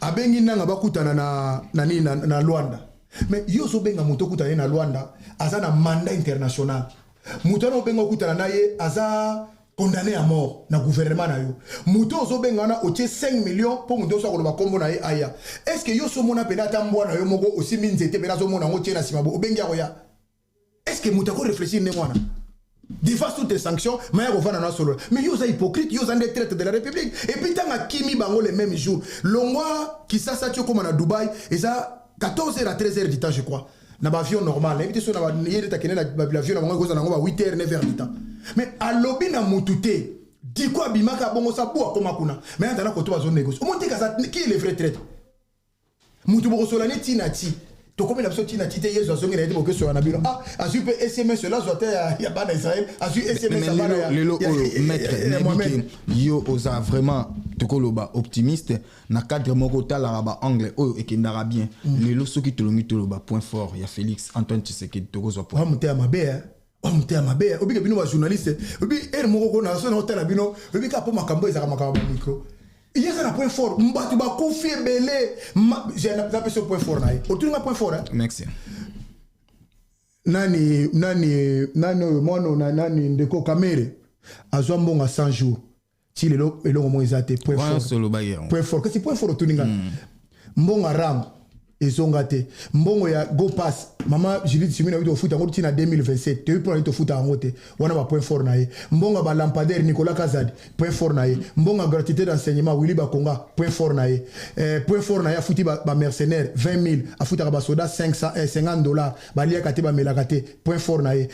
Abengi n'ang a pas écoutana na Luanda. Mais yo so benga moto écoutana na Luanda, aza na mandat international. Moutano benga écoutana na ye, aza condamné à mort na gouvernement na yo muto ozo bengana otie 5 millions pour muto so ko ba kombo na ye aya est-ce que yo so mona pena tambwa na yo moko aussi minzete pena so mona ngotie na simabo obengia ko ya est-ce que muto ko réfléchir ne mwana défense toutes les sanctions mais ko vana na solo mais yo za hypocrite yo za des traites de la République et puis tanga kimi bango le même jour longwa qui ça tu comme na Dubaï et ça 14h à 13h du temps je crois na ba avion normal invité so na ba yere ta kene na avion na bango ko na 8h 9h du temps. Mais à lobby na mutute dit quoi bimaka bongo sa boa comme kuna mais dans la côté va zone négocier monter kaza qui est le vrai traite mutu boko solane tinati to comme la personne tinati te yezo zongi na été boko sur na bino ah asu pe SMS là zote ya bana Israël asu SMS ya bana lelo maître yo oza vraiment tokoloba optimiste na cadre moko tala ba anglais oyo ekendara bien lelo soki tolongi toloba point fort ya Félix Antoine Tshisekedi tokozwa point monter à mabe on te amabe obi ke bino ba journaliste obi moko ko na so na hôtel bino obi ka po makambo ezaka makambo micro il y a un point fort mbatu ba confier belé j'ai un point fort na o tu un point fort merci nani mono nani ndeko kamere azwa mbonga 100 jours ti lelo elongo mo ezate point fort que c'est point fort tuninga mbonga ram ezongate mbongo ya go pass mama Judith Simina wito futa ngoti na 2027 te pour to futa ngote wana ba point fort na ye mbonga ba lampadaire Nicolas Kazadi point fort na ye mbonga gratuité d'enseignement Willy Bakonga point fort na ye point fort na ye futi ba mercenaire 20000 afuta ba soda $50 ba lia kate ba melakate point fort na ye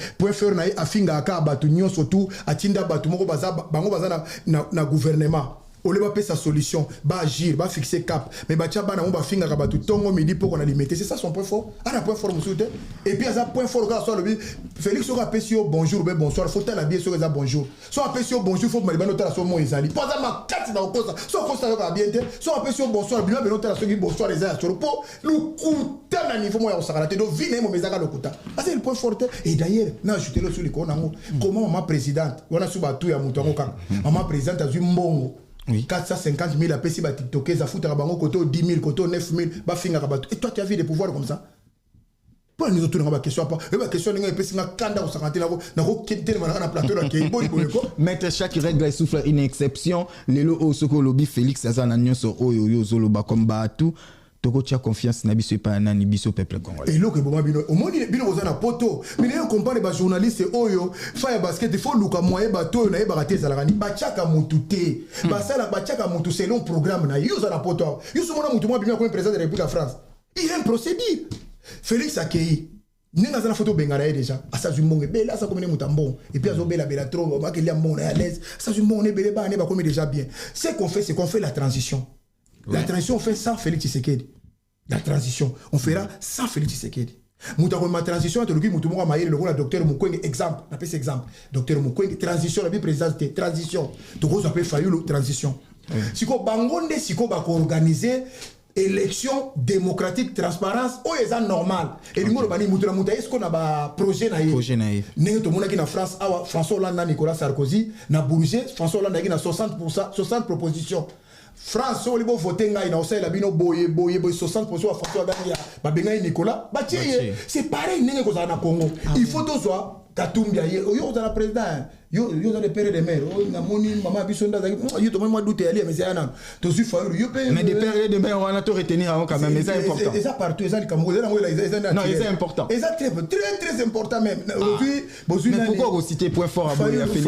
afinga aka batu nyonso tout atinda batu moko baza bango baza na gouvernement on va payer sa solution, va agir, va fixer cap. Mais on va finir à tout tongo midi pour qu'on a limité. C'est ça son point fort. Ah, un point fort, monsieur. Et puis, il y a un point fort, Félix sera apprécié bonjour, bonsoir. Faut-il habiller sur les bonjour. Soit apprécié bonjour, faut que je à son mot Isali. Pas à ma carte dans le cause. Soit constat à bien, soit apprécié bonsoir, bien, mais à son bonsoir les airs sur le pot. Nous coûtons à niveau, moi, on s'arrête. Donc, venez, mon mésaga le coûta. Ah, c'est le point fort. Et d'ailleurs, non, ajoutez le sur les conangos. Comment ma présidente, on a souvent tout à Moutongo, maman présidente a eu mbongo. Oui. 450 000 après si TikTokers à foutre à bango côté 10 000 côté 9 000 ba finga rabat et toi tu as vu des pouvoirs comme ça Pour nous autres, on a question pas. Et ma question, on a pesé na kanda au 50 na ko kente na plateau na ke bon ko. Maître, chaque règle souffle une exception. Lelo o soko lobby Félix Azana nyonso oyo yo zoloba komba tout. Toko tia confiance na biso pa na ni biso peuple congolais. Et lo ke boma bino. Au moins bino ozana poto. Mais les comprendre ba journaliste oyo fa ya basket il faut luka moyen bato na e ba rater zalakani. Ba chaka mututé. Ba sala ba chaka mutu selon programme na yo zana poto. Yo so mona mutu mo bino comme président de la République de France. Il y a un procédure. Félix Akei, ninga zana photo bengara déjà. Asa zumbonge bela sa comme mutambon et puis azo bela bela trop ba que liambon à l'aise. Sa zumbonge ne bela ba ne ba comme déjà bien. Ce qu'on fait c'est qu'on fait la transition. Ouais. La transition on fait sans Félix Tshisekedi. La transition on fera sans Félix Tshisekedi. Muta ma transition to luki mutu mo ma yele le docteur Mukwege exemple, on appelle cet exemple. Docteur Mukwege transition la vie présidente transition. To ko appelle Fayulu transition. Siko bangonde siko ba ko organiser élection démocratique transparence o est normal et l'ingoro bani mutura muta est-ce qu'on a ba projet naïf n'est to monaki na France awa François Hollande Nicolas Sarkozy na Bourget François Hollande na 60% 60 propositions France o libo voter ngai na osala bino boye 60% à François Hollande ba bengai Nicolas ba tie c'est pareil n'est ko za na Congo il faut to soit Katumbi yo za na président yo za le père de mère na moni maman bisonda yo to moi douter aller mais c'est un to suis faulu yo mais des pères de mère on a tout retenir quand même mais c'est important et ça partout ça Cameroun non c'est important et ça très important même aujourd'hui mais pourquoi vous citez point fort à Félix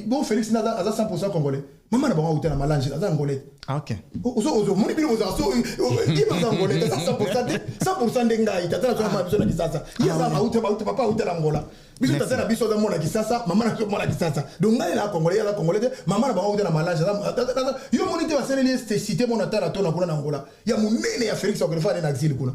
bon Félix n'a 100% congolais maman na bango utana malange za ngolais OK ozo moni bilo ozo qui va ngolais 100% de ngai tata za ma biso na kisasa yaza auto papa utana ngola biso tata na biso za mona kisasa mama na mona kisasa donc ngai la congolais maman na bango utana malange yo moni te basene les cité mon atara to na kuna na ngola ya munene ya Félix okofa na exil kuna.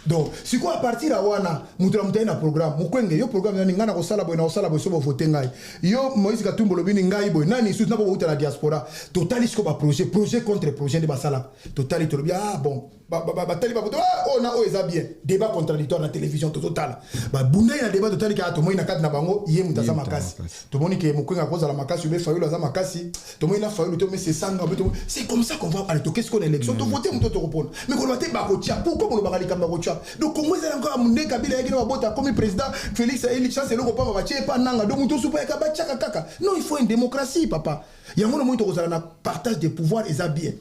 Donc si quoi à partir à wana mutura mutaina programme mukwenge yo programme nani ngana ko sala boy na sala boy so bo voter ngai yo Moïse Katumbi lobini ngai boy nani sous na bo uta la diaspora totalis ko ba projet contre projet de basala totalis to bien bon ba tali ba on a eza bien débat contradictoire na télévision total ba bunda na débat total ka to moina kat na bango yé mutasa makasi to moni ke mukwenga ko za la makasi be fayulu za makasi to moina fayulu to mais c'est sanga c'est comme ça qu'on va aller to qu'est-ce qu'on élection to voter muto to répondre mais ko ba te ba ko tia pourquoi on ba kamba ko tia donc comment ça encore munde kabila yaki na bota comme président Félix Eli chance le ko pa ba tie pa nanga donc muto supa ka ba tia kaka non il faut une démocratie papa yango no moito ko za na partage des pouvoirs eza bien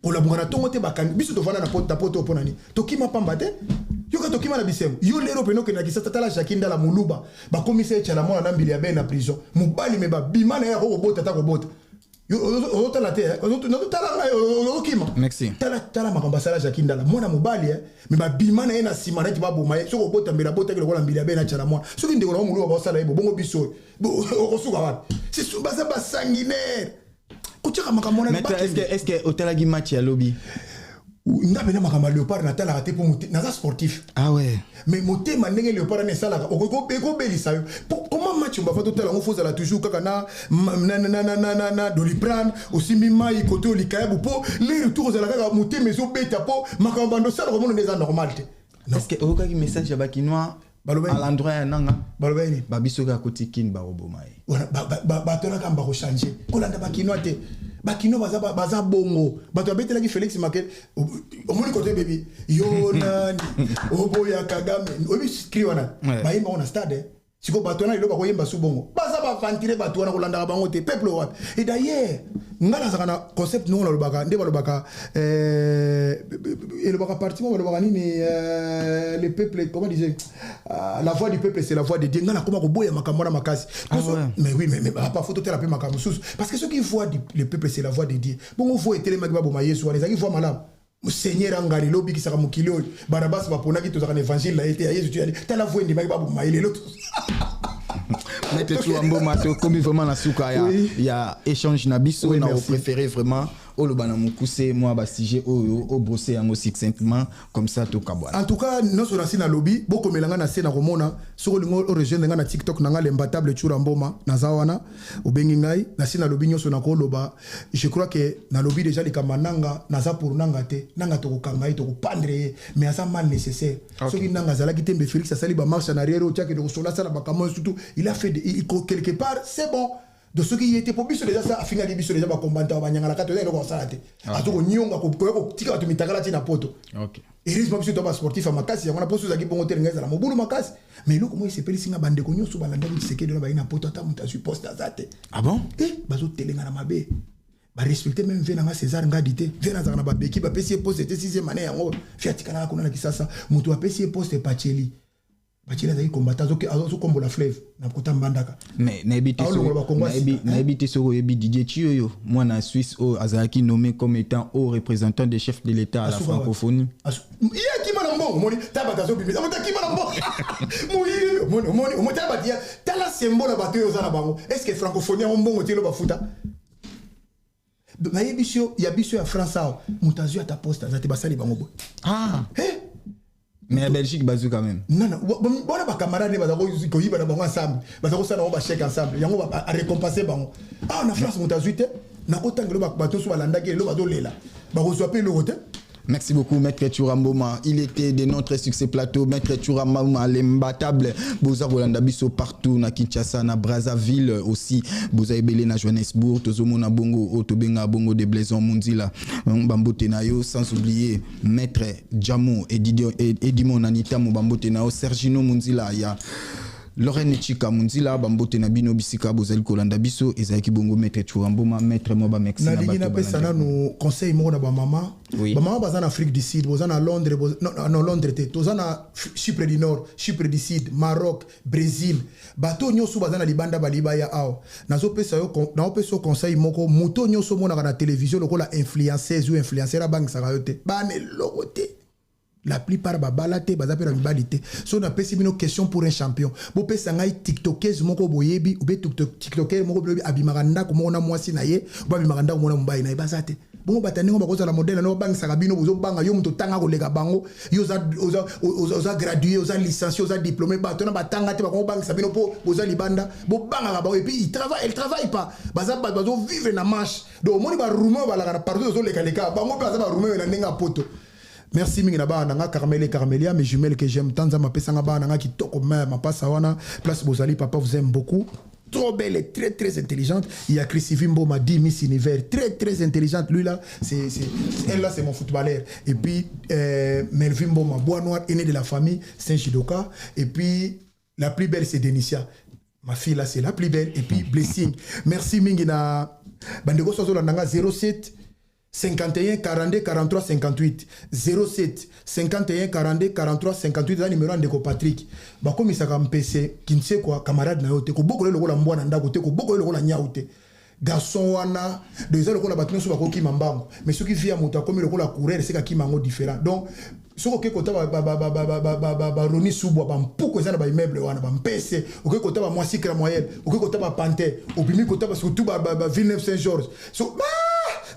collaborer to mote bakani biso to vana na poto poto ponani to kima pamba te yo ka to kima na bisem yo lero peno ke na kisasa tala Jakinda la muluba ba commissaire chala mona na mbili ya ben na prison mubali me ba bimana ya ko bota ta ko bota yo o tala te o tala o kima merci tala makamba sala Jakinda la mona mubali me ba bimana ya na sima na ti ba boma so ko bota mbela bota ke ko la mbili ya ben na chala mona so kinde ko na muluba ba sala ebo bongo biso o suka wa c'est ça ba sanguinaire. Est-ce que Otelagi match à lobby? N'a pas de léopard na tala raté pour naza sportif. Ah ouais. Mais moté manenge léopard na sala oko belisa. Comment match on va faire total on faut la toujours kaka na doliprane aussi mima i côté olikabu po les retours de la kaka moté meso beta po makambando sala comme on est normal. Est-ce que Okagi message à Bakinois à l'endroit nanga balobeni babisoka kotikin ba obomai ba tona kamba ko changer kolanda bakino te bakino baza bongo bato abetela ki Félix Makel omoni côté baby yo nani oboya Kagame obi skriwana ba yimba on stade siko bato na iloba ko yimba su bongo baza ba ventile bato na kolanda bango te peuple wapi et d'ailleurs ngala zakana concept non la lobaka ndeba lobaka et lobaka parti mo lobaka nini le peuple comment disait la voix du peuple c'est la voix de Dieu ngala koma ko boya makambo na makasi mais oui mais pas photo thérapie makambo sous parce que ceux qui voient le peuple c'est la voix de Dieu bon on voit etele magiba boma Yesu les qui voient malam Seigneur angari lobi ki saka mukilo barabas ba pona ki to saka évangile la été Yesu tu ali tala voix ndi magiba boma ile l'autre. Maître Chouambo Mato, comme vraiment la souka, il y a échange nabiso, on a préféré vraiment au Lobana Mukuse, moi bastige au bossé en aussi simplement comme ça tout kabwa. En tout cas, nous sommes assis dans le lobby, beaucoup melanga na scène romona, sur le rejoindre na TikTok na l'imbattable Churamboma na zawana au bengingai, na scène lobby nous sommes na loba. Je crois que na lobby déjà les kamananga na za pour nanga te, nanga to kangai to pendre, mais à ça mal nécessaire. Ce qui nanga zala qui tembe Félix ça sali ba marche en arrière au tchak de sola ça la bakamo surtout, il a fait quelque part, c'est bon. de ceux qui étaient pour biso déjà ça a fini à biso déjà ba combattant ba nyanga la kato ya ko sala te atoko nyonga ko tika to mitakala tina poto OK et risque biso to ba sportif a makasi ya on a poso za ki bongo telinga za mobulu makasi mais loko mo isepeli singa bande ko nyoso balanda bi sekedi na ba ina poto ata muta suppost azate ah bon bazo telinga na mabe ba respecter même venanga César ngadité venanga na ba beki ba pesi poste te 6e année yango fiatika na kuna na kisasa mutu apesi poste pacheli bachila zaki combattant zo kombo la fleuve na kota mbandaka mais naibité soko yebi Didier Chioyo moi na Suisse au azaki nommé comme étant haut représentant des chefs de l'État à la francophonie iya ki mana mbongo moni tabata zo bimisa mota ki mana mbongo moni tabatia tala symbole bato yo za na bango est-ce que francophonie en mbongo telo bafuta ba yebisio ya biso ya France ao mutazu ata poste azate basali bango bo mais la Belgique bazu quand même non bona ba camarade ba ko yiba na bango ensemble ba ko sana ba chèque ensemble yango ba récompenser bango na France mutazu te na kotangelo ba bato so balanda ke lo ba do lela ba ko sope lo te. Merci beaucoup, Maître Turamboma. Il était de notre succès plateau. Maître Turamboma, l'imbattable. Boza Rolanda Bisso partout, na Kinshasa, na Brazzaville aussi. Boza Ebele na Johannesburg, Tozomo na Bongo, Otobenga Bongo de Blaison Mundila, Bambote Nayo, sans oublier Maître Djamo, Edimon Nanita, Bambote Nayo, Sergino Mundila, ya Lorraine Chika Munzila bambote na bino bisika bozali kolanda biso ezaki bongo Maître Turamboma Maître Moba merci na bato na pesa na no conseil mo na ba mama ba mama bazana Afrique du Sud bozana Londres non Londres te tozana Chypre du Nord Chypre du Sud Maroc Brésil bato nyoso bazana libanda baliba ya ao nazo pesa yo na opesa conseil moko moto nyoso mona na télévision lokola influenceuse ou influenceur bank sakayote ba ne logote. La plupart babalate bazape na bibalite so na pesi bino question pour un champion bo pesa ngai tiktokeuse moko boyebi ou be tiktoker moko boyebi abimaka ndako moko na mwasi na ye ou abimaka ndako mona mobali na ye bazate bongo batandengo bakoza la modèle no bangisaka bino bozo banga yo muto tanga koleka bango yo oza gradué oza licencié oza diplômé bato na batanga te bakongo bangisa bino po boza libanda bo banga bango et puis elle travaille pas bazo vivre na marche donc moni ba rumeur balaka na partout ozo leka leka bango baza ba rumeur na ndenga poto. Merci mingi na ba nanga Carmel et Carmelia mes jumelles que j'aime tant za ma pesa nga ba nanga kitoko ma pasa wana place bozali papa vous aime beaucoup trop belle et très très intelligente il y a Chris Vimbo m'a dit Miss Univers très intelligente lui là c'est elle là c'est mon footballeur et puis Melvin Boma bois noir aîné de la famille Saint-Jidoka et puis la plus belle c'est Denicia ma fille là c'est la plus belle et puis Blessing merci mingi na bandeko sozo la nanga 07 51 42 43 58 07 51 42 43 58 za numéro ndeko Patrick bakomisaka mpese kinse kwa camarade na yote ko bokole lokola mbwana ndako te ko bokole lokola nyaute garçon wana déjà lokola batino so bakoki mambango mais ceux qui vient moto akomi lokola courir c'est ka kimango différent donc soko ke kota ba roni subwa ba mpuko ezana ba immeuble wana ba mpese oke kota ba mwasi kra moyenne oke kota ba panthère obimi kota ba surtout ba Villeneuve Saint-Georges so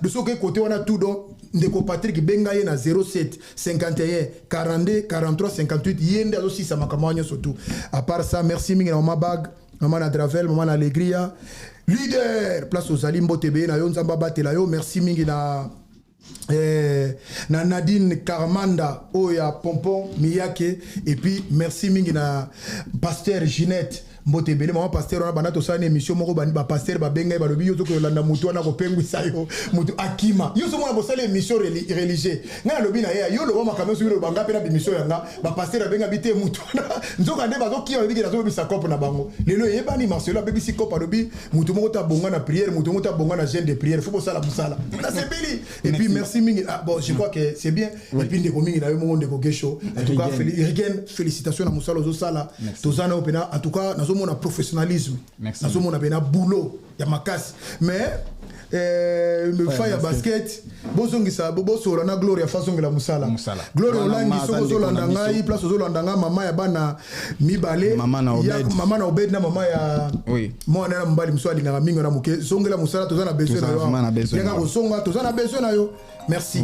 de ce côté on a tout donc ndeko Patrick bengaye na 07 51 42 43 58 yende aussi ça makamanya surtout à part ça merci mingi na ma bag maman na Dravel maman na Alegria leader place aux Alimbo TB na yo nzamba batela yo merci mingi na Nadine Karmanda Oya Pompon Miyake et puis merci mingi na pasteur Ginette Mbotebele maman pasteur on a banato ça une émission moko ba pasteur ba benga ba lobi yo to ko landa mutu na ko pengwisa yo mutu akima yo so mona bo sala émission religieuse ngana lobi na ye yo lo ba makamyo so lo banga pe na émission yanga ba pasteur benga bité mutu nzoka nde bazo ki obi na zo bisa kopo na bango lelo yeba ni Marcelo bebi si kopo lobi mutu moko ta bonga na prière mutu moko ta bonga na jeûne de prière faut sala musala na c'est beli et puis merci mingi bon je crois que c'est bien et puis ndeko mingi na yo mo ndeko gesho en tout cas félicitations na musala zo sala tozana opena en tout cas mon professionnalisme nazo mona bena boulot ya makasi mais fire basket bozongisa bosora na gloria façon la musala gloria olangi soko zolanda ngai place zolanda nga mama ya bana mibale mama na obed na mama ya mwana na mbali mswali na mingo na muke zongela musala tozana besoin na yo yaka kosonga tozana besoin na yo merci.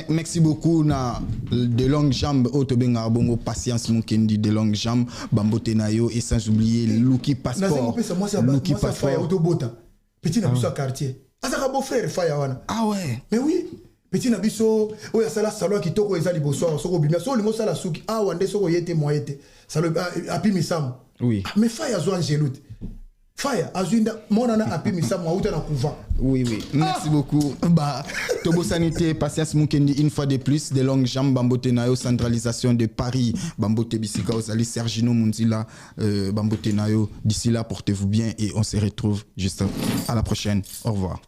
Merci beaucoup na de longues jambes Otobenga bongo patience mukendi de longues jambes bambote nayo et sans oublier Luki Passeport Luki Passeport autobota petit na biso quartier azaka beau frère faya wana ah ouais mais oui petit na biso oya sala salon kitoko ezali bosoir soko bimia so lingo sala suki wande soko yete moyete salo api misam oui mais faya zo angeloute fire azuinda monana apimisa mauta na kuva. Oui, merci beaucoup. Bah, Tobo Sanité, Patience Mukendi, une fois de plus, des longues jambes, Bambote Nayo, centralisation de Paris, Bambote Bissika, Ozali, Sergino Munzila, Bambote Nayo. D'ici là, portez-vous bien et on se retrouve juste à la prochaine. Au revoir.